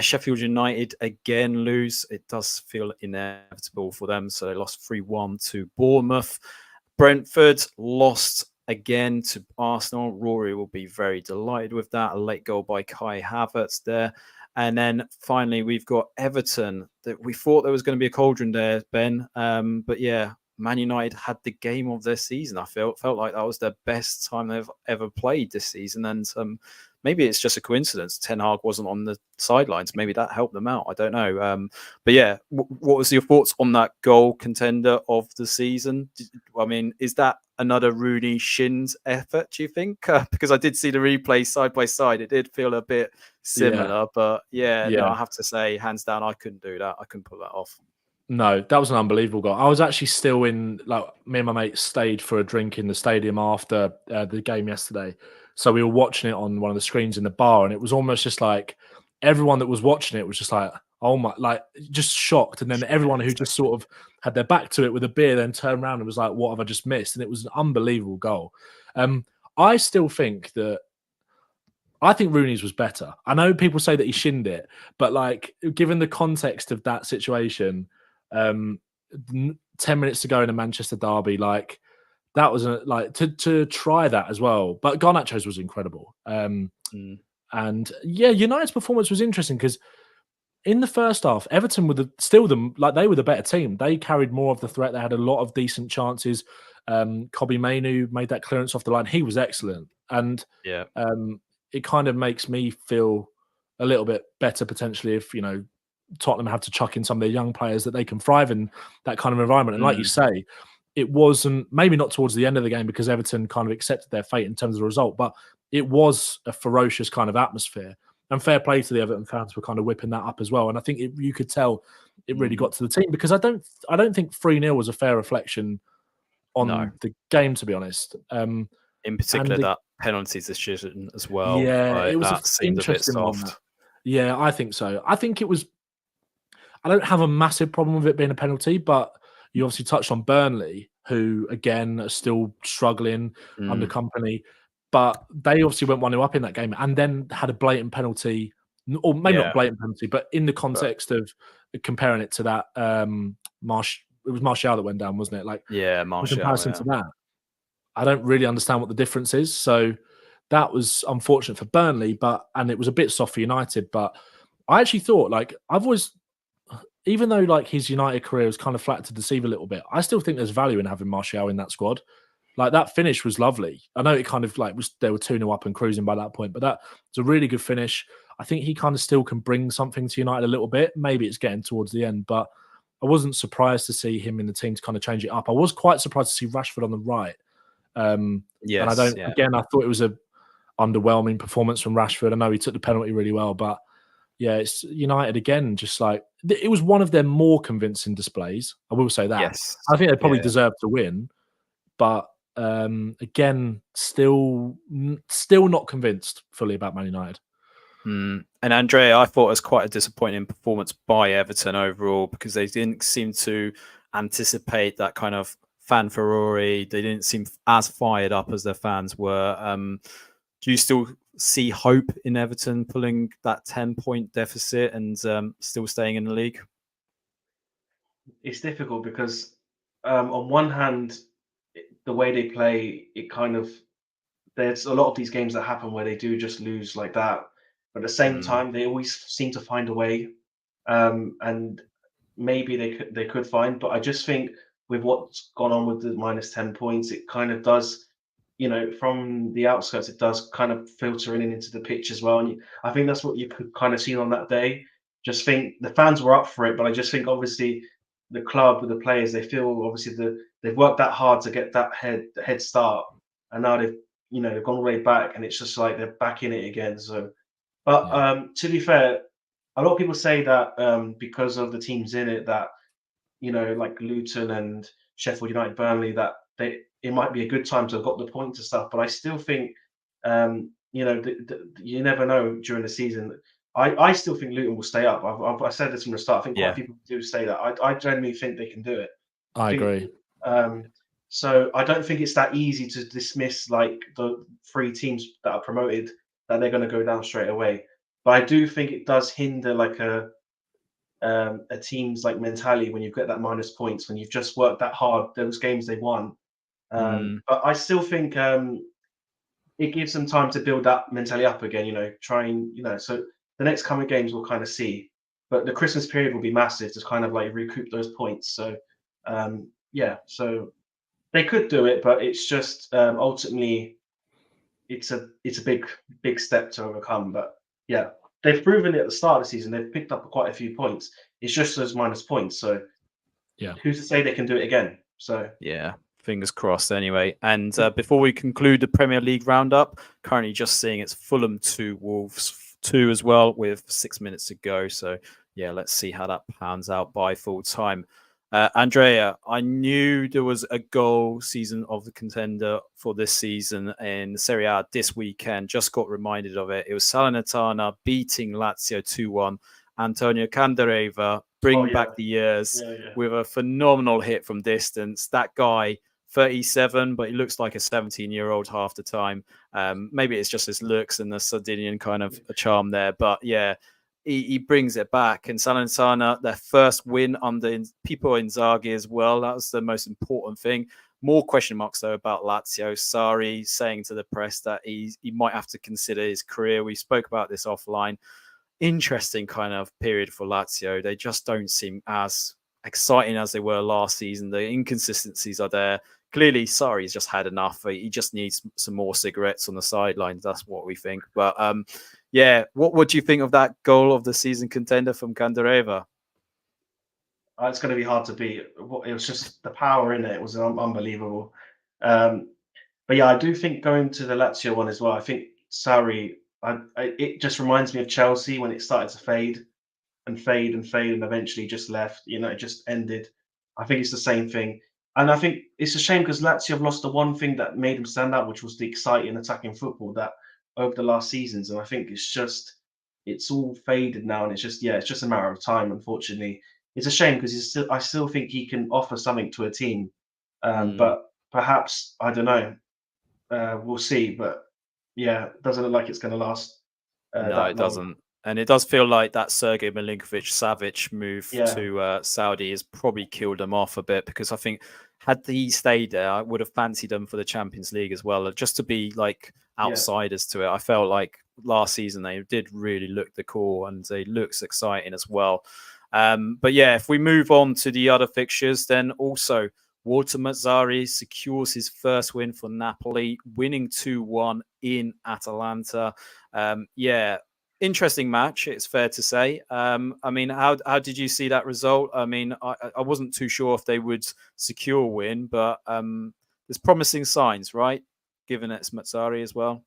Sheffield United again lose. It does feel inevitable for them. So they lost 3-1 to Bournemouth. Brentford lost again to Arsenal. Rory will be very delighted with that. A late goal by Kai Havertz there. And then finally, we've got Everton. That we thought there was going to be a cauldron there, Ben. But yeah, Man United had the game of their season. I felt like that was their best time they've ever played this season. And maybe it's just a coincidence. Ten Hag wasn't on the sidelines. Maybe that helped them out. I don't know. But yeah, what was your thoughts on that goal contender of the season? I mean, is that another Rooney Shins effort, do you think? Because I did see the replay side by side. It did feel a bit similar. But yeah, no, I have to say, hands down, I couldn't do that. I couldn't pull that off. No, that was an unbelievable goal. I was actually still in, like, me and my mate stayed for a drink in the stadium after the game yesterday. So we were watching it on one of the screens in the bar, and it was almost just like everyone that was watching it was just like, oh my, like, just shocked. And then everyone who just sort of had their back to it with a beer then turned around and was like, what have I just missed? And it was an unbelievable goal. I still think that, I think Rooney's was better. I know people say that he shinned it, but like, given the context of that situation, 10 minutes to go in a Manchester derby, like, that was like to try that as well. But Garnacho's was incredible. And yeah, United's performance was interesting because in the first half, Everton were they were the better team. They carried more of the threat. They had a lot of decent chances. Kobbie Mainoo made that clearance off the line. He was excellent. And it kind of makes me feel a little bit better potentially if, you know, Tottenham have to chuck in some of their young players that they can thrive in that kind of environment. And like you say, it wasn't, maybe not towards the end of the game because Everton kind of accepted their fate in terms of the result, but it was a ferocious kind of atmosphere. And fair play to the Everton fans for kind of whipping that up as well. And I think you could tell it really got to the team because I don't think 3-0 was a fair reflection on the game, to be honest. In particular, that penalties decision as well. Yeah, it was that seemed a bit soft. Yeah, I think so. I think it was. I don't have a massive problem with it being a penalty, but you obviously touched on Burnley, who again are still struggling under Company, but they obviously went 1-0 up in that game and then had a blatant penalty, or maybe not blatant penalty, but in the context of comparing it to that, it was Martial that went down, wasn't it? Like, Martial. In comparison to that, I don't really understand what the difference is. So that was unfortunate for Burnley, and it was a bit soft for United. But I actually thought, like, I've always, even though like his United career was kind of flat to deceive a little bit, I still think there's value in having Martial in that squad. Like, that finish was lovely. I know it kind of like they were 2-0 up and cruising by that point, but that was a really good finish. I think he kind of still can bring something to United a little bit. Maybe it's getting towards the end, but I wasn't surprised to see him in the team to kind of change it up. I was quite surprised to see Rashford on the right. And again, I thought it was a underwhelming performance from Rashford. I know he took the penalty really well, but yeah, it's United again. Just like, it was one of their more convincing displays. I will say that. Yes. I think they probably deserved to win, but again, still not convinced fully about Man United. And Andrea, I thought it was quite a disappointing performance by Everton overall because they didn't seem to anticipate that kind of fan furore. They didn't seem as fired up as their fans were. Do you still see hope in Everton pulling that 10-point deficit and still staying in the league? It's difficult because on one hand, the way they play, it kind of, there's a lot of these games that happen where they do just lose like that. But at the same time, they always seem to find a way. And maybe they could find, but I just think with what's gone on with the minus 10 points, it kind of does, you know, from the outskirts, it does kind of filter in and into the pitch as well. And I think that's what you could kind of see on that day. Just think the fans were up for it, but I just think obviously the club with the players, they feel obviously they've worked that hard to get that head start, and now they've gone way back, and it's just like they're back in it again. So, but to be fair, a lot of people say that because of the teams in it, that like Luton and Sheffield United, Burnley, that it might be a good time to have got the points and stuff. But I still think you never know during the season. I still think Luton will stay up. I said this from the start. I think quite a Yeah. few people do say that. I genuinely think they can do it. I think, agree. So I don't think it's that easy to dismiss like the 3 teams that are promoted that they're going to go down straight away. But I do think it does hinder like a team's like mentality when you get that minus points when you've just worked that hard those games they won. But I still think it gives them time to build that mentality up again. So the next coming games we'll kind of see. But the Christmas period will be massive to kind of like recoup those points. So so they could do it, but it's just ultimately it's a big step to overcome. But yeah, they've proven it at the start of the season. They've picked up quite a few points. It's just those minus points. So Yeah, who's to say they can do it again? So yeah, fingers crossed anyway. And before we conclude the Premier League roundup, currently just seeing it's Fulham 2, Wolves 2 as well with 6 minutes to go. So yeah, let's see how that pans out by full time. Andrea, I knew there was a goal season of the contender for this season in Serie A this weekend. Just got reminded of it. It was Salernitana beating Lazio 2-1. Antonio Candreva bringing back the years with a phenomenal hit from distance. That guy, 37, but he looks like a 17-year-old half the time. Maybe it's just his looks and the Sardinian kind of a charm there. But yeah, he brings it back. And Salernitana, their first win under Pippo Inzaghi as well. That was the most important thing. More question marks, though, about Lazio. Sarri saying to the press that he might have to consider his career. We spoke about this offline. Interesting kind of period for Lazio. They just don't seem as exciting as they were last season. The inconsistencies are there. Clearly, Sarri's just had enough. He just needs some more cigarettes on the sidelines. That's what we think. But yeah, what do you think of that goal of the season contender from Candreva? It's going to be hard to beat. It was just the power in it. It was unbelievable. But yeah, I do think going to the Lazio one as well. I think Sarri. It just reminds me of Chelsea when it started to fade and fade and fade and eventually just left. It just ended. I think it's the same thing. And I think it's a shame because Lazio have lost the one thing that made them stand out, which was the exciting attacking football that over the last seasons. And I think it's all faded now. And it's just a matter of time, unfortunately. It's a shame because I still think he can offer something to a team. But perhaps, I don't know. We'll see. But yeah, it doesn't look like it's going to last. No, it doesn't. And it does feel like that Sergei Milinkovic-Savic move to Saudi has probably killed them off a bit, because I think had he stayed there, I would have fancied them for the Champions League as well, just to be like outsiders to it. I felt like last season they did really look the core and they looked exciting as well. But yeah, if we move on to the other fixtures, then also Walter Mazzarri secures his first win for Napoli, winning 2-1 in Atalanta. Interesting match, it's fair to say. I mean, how did you see that result? I mean, I wasn't too sure if they would secure a win, but there's promising signs, right? Given it's Mazzarri as well.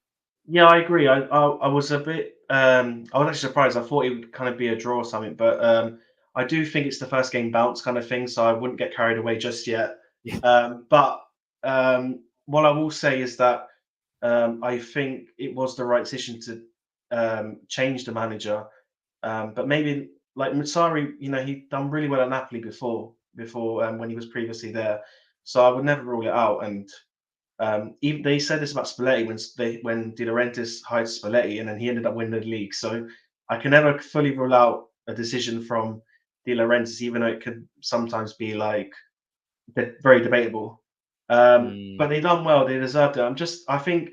Yeah, I agree. I was a bit. I was actually surprised. I thought it would kind of be a draw or something, but I do think it's the first game bounce kind of thing, so I wouldn't get carried away just yet. But what I will say is that I think it was the right decision to change the manager. But maybe like Mazzarri, he'd done really well at Napoli before when he was previously there. So I would never rule it out. And even they said this about Spalletti when De Laurentiis hired Spalletti, and then he ended up winning the league. So I can never fully rule out a decision from De Laurentiis, even though it could sometimes be like very debatable. But they done well. They deserved it. I think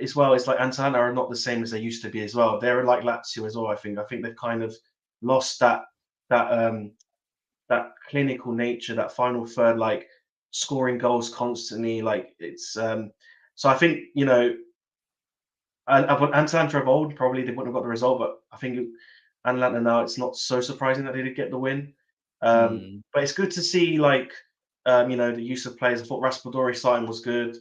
as well, it's like Atalanta are not the same as they used to be as well. They're like Lazio as well. I think they've kind of lost that clinical nature, that final third, like scoring goals constantly. Like it's so I think Atalanta of old probably they wouldn't have got the result, but I think Atalanta now it's not so surprising that they did get the win. But it's good to see the use of players. I thought Raspadori starting was good.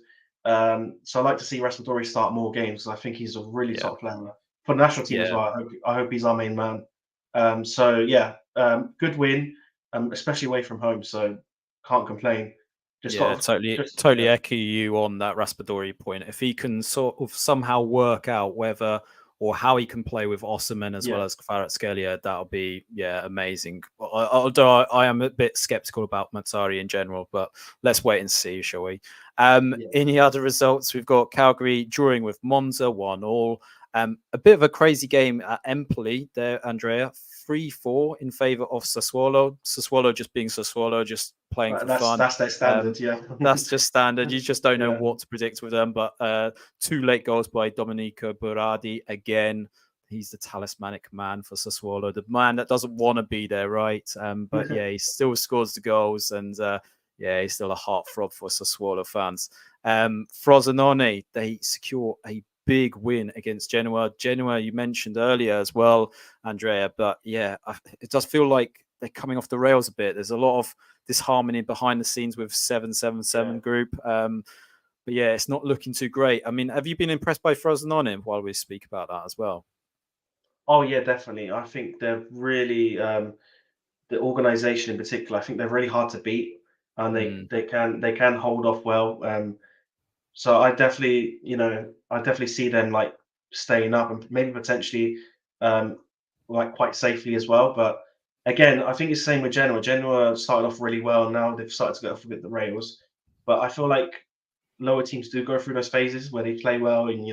So I like to see Raspadori start more games because I think he's a really top player for the national team as well. I hope he's our main man. Good win, especially away from home. So can't complain. Totally echo you on that Raspadori point. If he can sort of somehow work out whether or how he can play with Osimhen as well as Kvaratskhelia, that'll be amazing. Although I am a bit skeptical about Mazzari in general, but let's wait and see, shall we? Any other results? We've got Calgary drawing with Monza 1-1. A bit of a crazy game at Empoli there, Andrea. 3-4 in favour of Sassuolo. Sassuolo just being Sassuolo, just playing for fun. That's their standard, That's just standard. You just don't know what to predict with them. But 2 late goals by Domenico Berardi. Again, he's the talismanic man for Sassuolo, the man that doesn't want to be there, right? But he still scores the goals, and he's still a heartthrob for Sassuolo fans. Frosinone, they secure a big win against Genoa. Genoa, you mentioned earlier as well, Andrea, but it does feel like they're coming off the rails a bit. There's a lot of disharmony behind the scenes with 777 group. But it's not looking too great. I mean, have you been impressed by Frosinone while we speak about that as well? Oh yeah, definitely. I think they're really the organization in particular. I think they're really hard to beat, and they can hold off well. So I definitely, see them like staying up and maybe potentially like quite safely as well. But again, I think it's the same with Genoa. Genoa started off really well, and now they've started to get off a bit the rails. But I feel like lower teams do go through those phases where they play well, and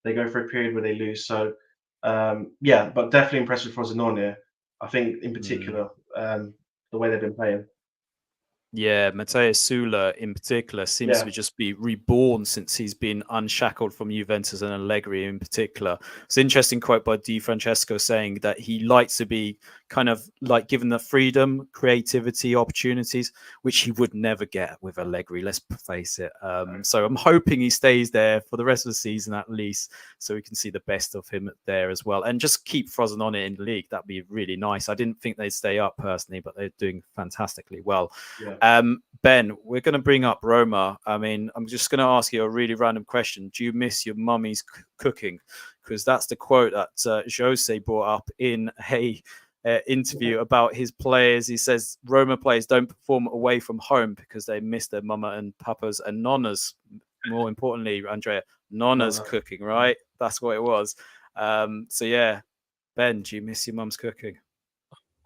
they go through a period where they lose. So but definitely impressed with Frosinone. I think in particular the way they've been playing. Yeah, Matteo Sula in particular seems to just be reborn since he's been unshackled from Juventus and Allegri in particular. It's an interesting quote by Di Francesco saying that he likes to be kind of like given the freedom, creativity, opportunities, which he would never get with Allegri, let's face it. So I'm hoping he stays there for the rest of the season at least, so we can see the best of him there as well. And just keep Frosinone in the league. That'd be really nice. I didn't think they'd stay up personally, but they're doing fantastically well. Ben, we're going to bring up Roma. I mean, I'm just going to ask you a really random question. Do you miss your mummy's cooking? Because that's the quote that Jose brought up in a interview about his players. He says Roma players don't perform away from home because they miss their mama and papas and nonnas. More importantly, Andrea, nonna's cooking, right? That's what it was. Ben, do you miss your mum's cooking?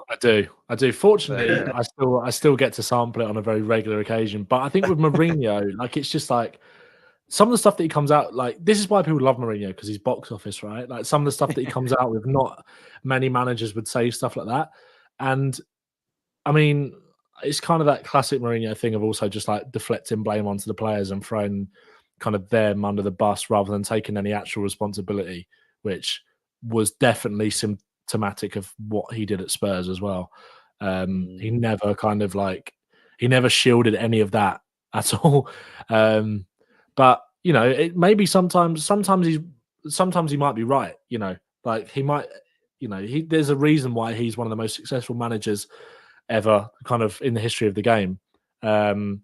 I do. Fortunately, I still get to sample it on a very regular occasion. But I think with Mourinho, like it's just like some of the stuff that he comes out, like this is why people love Mourinho, because he's box office, right? Like some of the stuff that he comes out with, not many managers would say stuff like that. And I mean, it's kind of that classic Mourinho thing of also just like deflecting blame onto the players and throwing kind of them under the bus rather than taking any actual responsibility, which was definitely symptomatic of what he did at Spurs as well. He never he never shielded any of that at all. But it maybe sometimes he might be right. Like he might, there's a reason why he's one of the most successful managers ever, kind of in the history of the game. But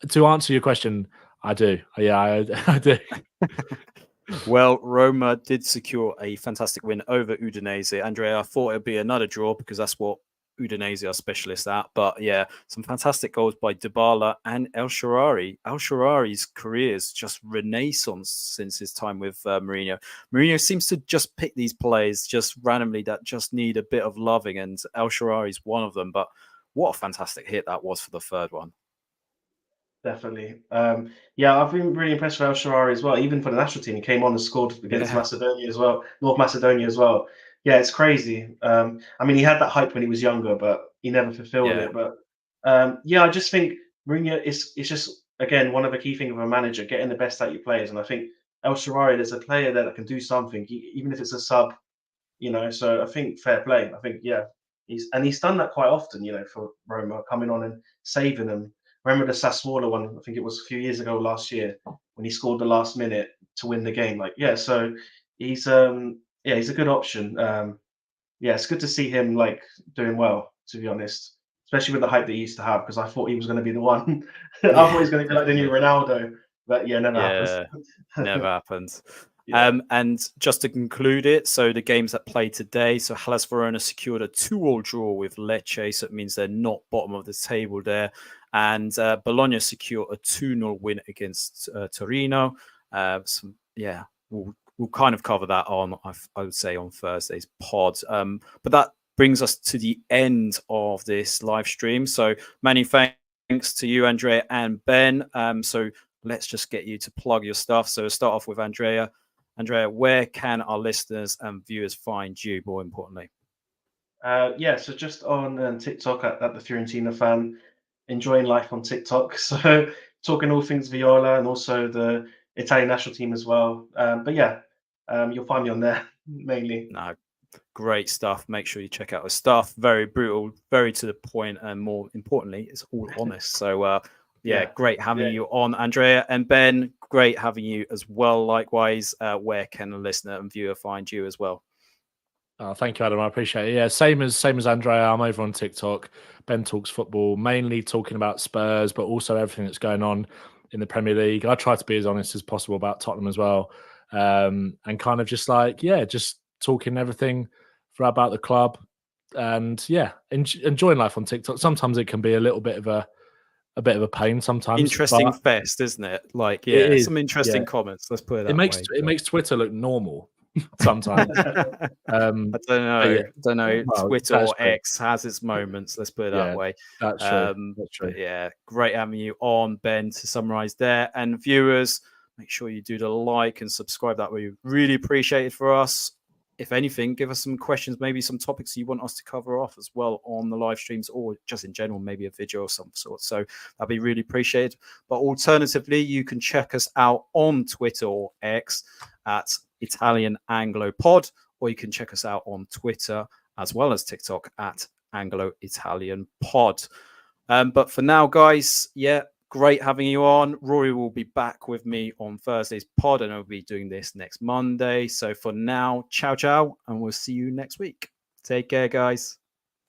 to answer your question, I do. Yeah, I do. Well, Roma did secure a fantastic win over Udinese. Andrea, I thought it'd be another draw because that's what Udinese are specialists at. But some fantastic goals by Dybala and El Shaarawy. El Shaarawy's career is just renaissance since his time with Mourinho. Mourinho seems to just pick these players just randomly that just need a bit of loving, and El Shaarawy's one of them. But what a fantastic hit that was for the third one. Definitely. I've been really impressed with El Shaarawy as well. Even for the national team, he came on and scored against Macedonia as well, North Macedonia as well. Yeah, it's crazy. I mean, he had that hype when he was younger, but he never fulfilled it. But I just think Mourinho is just, again, one of the key things of a manager, getting the best out your players. And I think El Shaarawy, there's a player there that can do something, even if it's a sub, So I think fair play. I think, he's done that quite often, for Roma, coming on and saving them. Remember the Sassuolo one? I think it was a few years ago last year when he scored the last minute to win the game. So he's he's a good option. It's good to see him doing well, to be honest, especially with the hype that he used to have, because I thought he was going to be the one. I thought he was going to be like the new Ronaldo, but never happens. Never happens. And just to conclude it, so the games that played today, so Hellas Verona secured a 2-2 draw with Lecce, so it means they're not bottom of the table there. And Bologna secured a 2-0 win against Torino. We'll we'll kind of cover that on, I would say, on Thursday's pod. But that brings us to the end of this live stream. So many thanks to you, Andrea and Ben. So let's just get you to plug your stuff. So start off with Andrea. Andrea, where can our listeners and viewers find you, more importantly? So just on TikTok at the Fiorentina fan, enjoying life on TikTok. So talking all things Viola and also the Italian national team as well. You'll find me on there mainly. No, great stuff. Make sure you check out his stuff. Very brutal, very to the point, and more importantly, it's all honest. So great having you on, Andrea. And Ben, great having you as well. Likewise, where can a listener and viewer find you as well? Oh, thank you, Adam. I appreciate it. Yeah, same as Andrea. I'm over on TikTok. Ben Talks Football, mainly talking about Spurs, but also everything that's going on in the Premier League. I try to be as honest as possible about Tottenham as well, and kind of just just talking everything about the club, and enjoying life on TikTok. Sometimes it can be a little bit of a pain. Sometimes interesting fest, isn't it? Like, some interesting comments. Let's put it that way. It makes Twitter look normal. Sometimes I don't know. Well, Twitter or X has its moments. Let's put it that way. That's true. That's true. But great having you on, Ben. To summarize there, and viewers, make sure you do the like and subscribe. That we really appreciate it for us. If anything, give us some questions, maybe some topics you want us to cover off as well on the live streams, or just in general, maybe a video of some sort. So that'd be really appreciated. But alternatively, you can check us out on Twitter or X at Italian Anglo Pod, or you can check us out on Twitter as well as TikTok at Anglo-Italian Pod. But for now, guys, great having you on. Rory will be back with me on Thursday's pod, and I'll be doing this next Monday. So for now, ciao, ciao, and we'll see you next week. Take care, guys.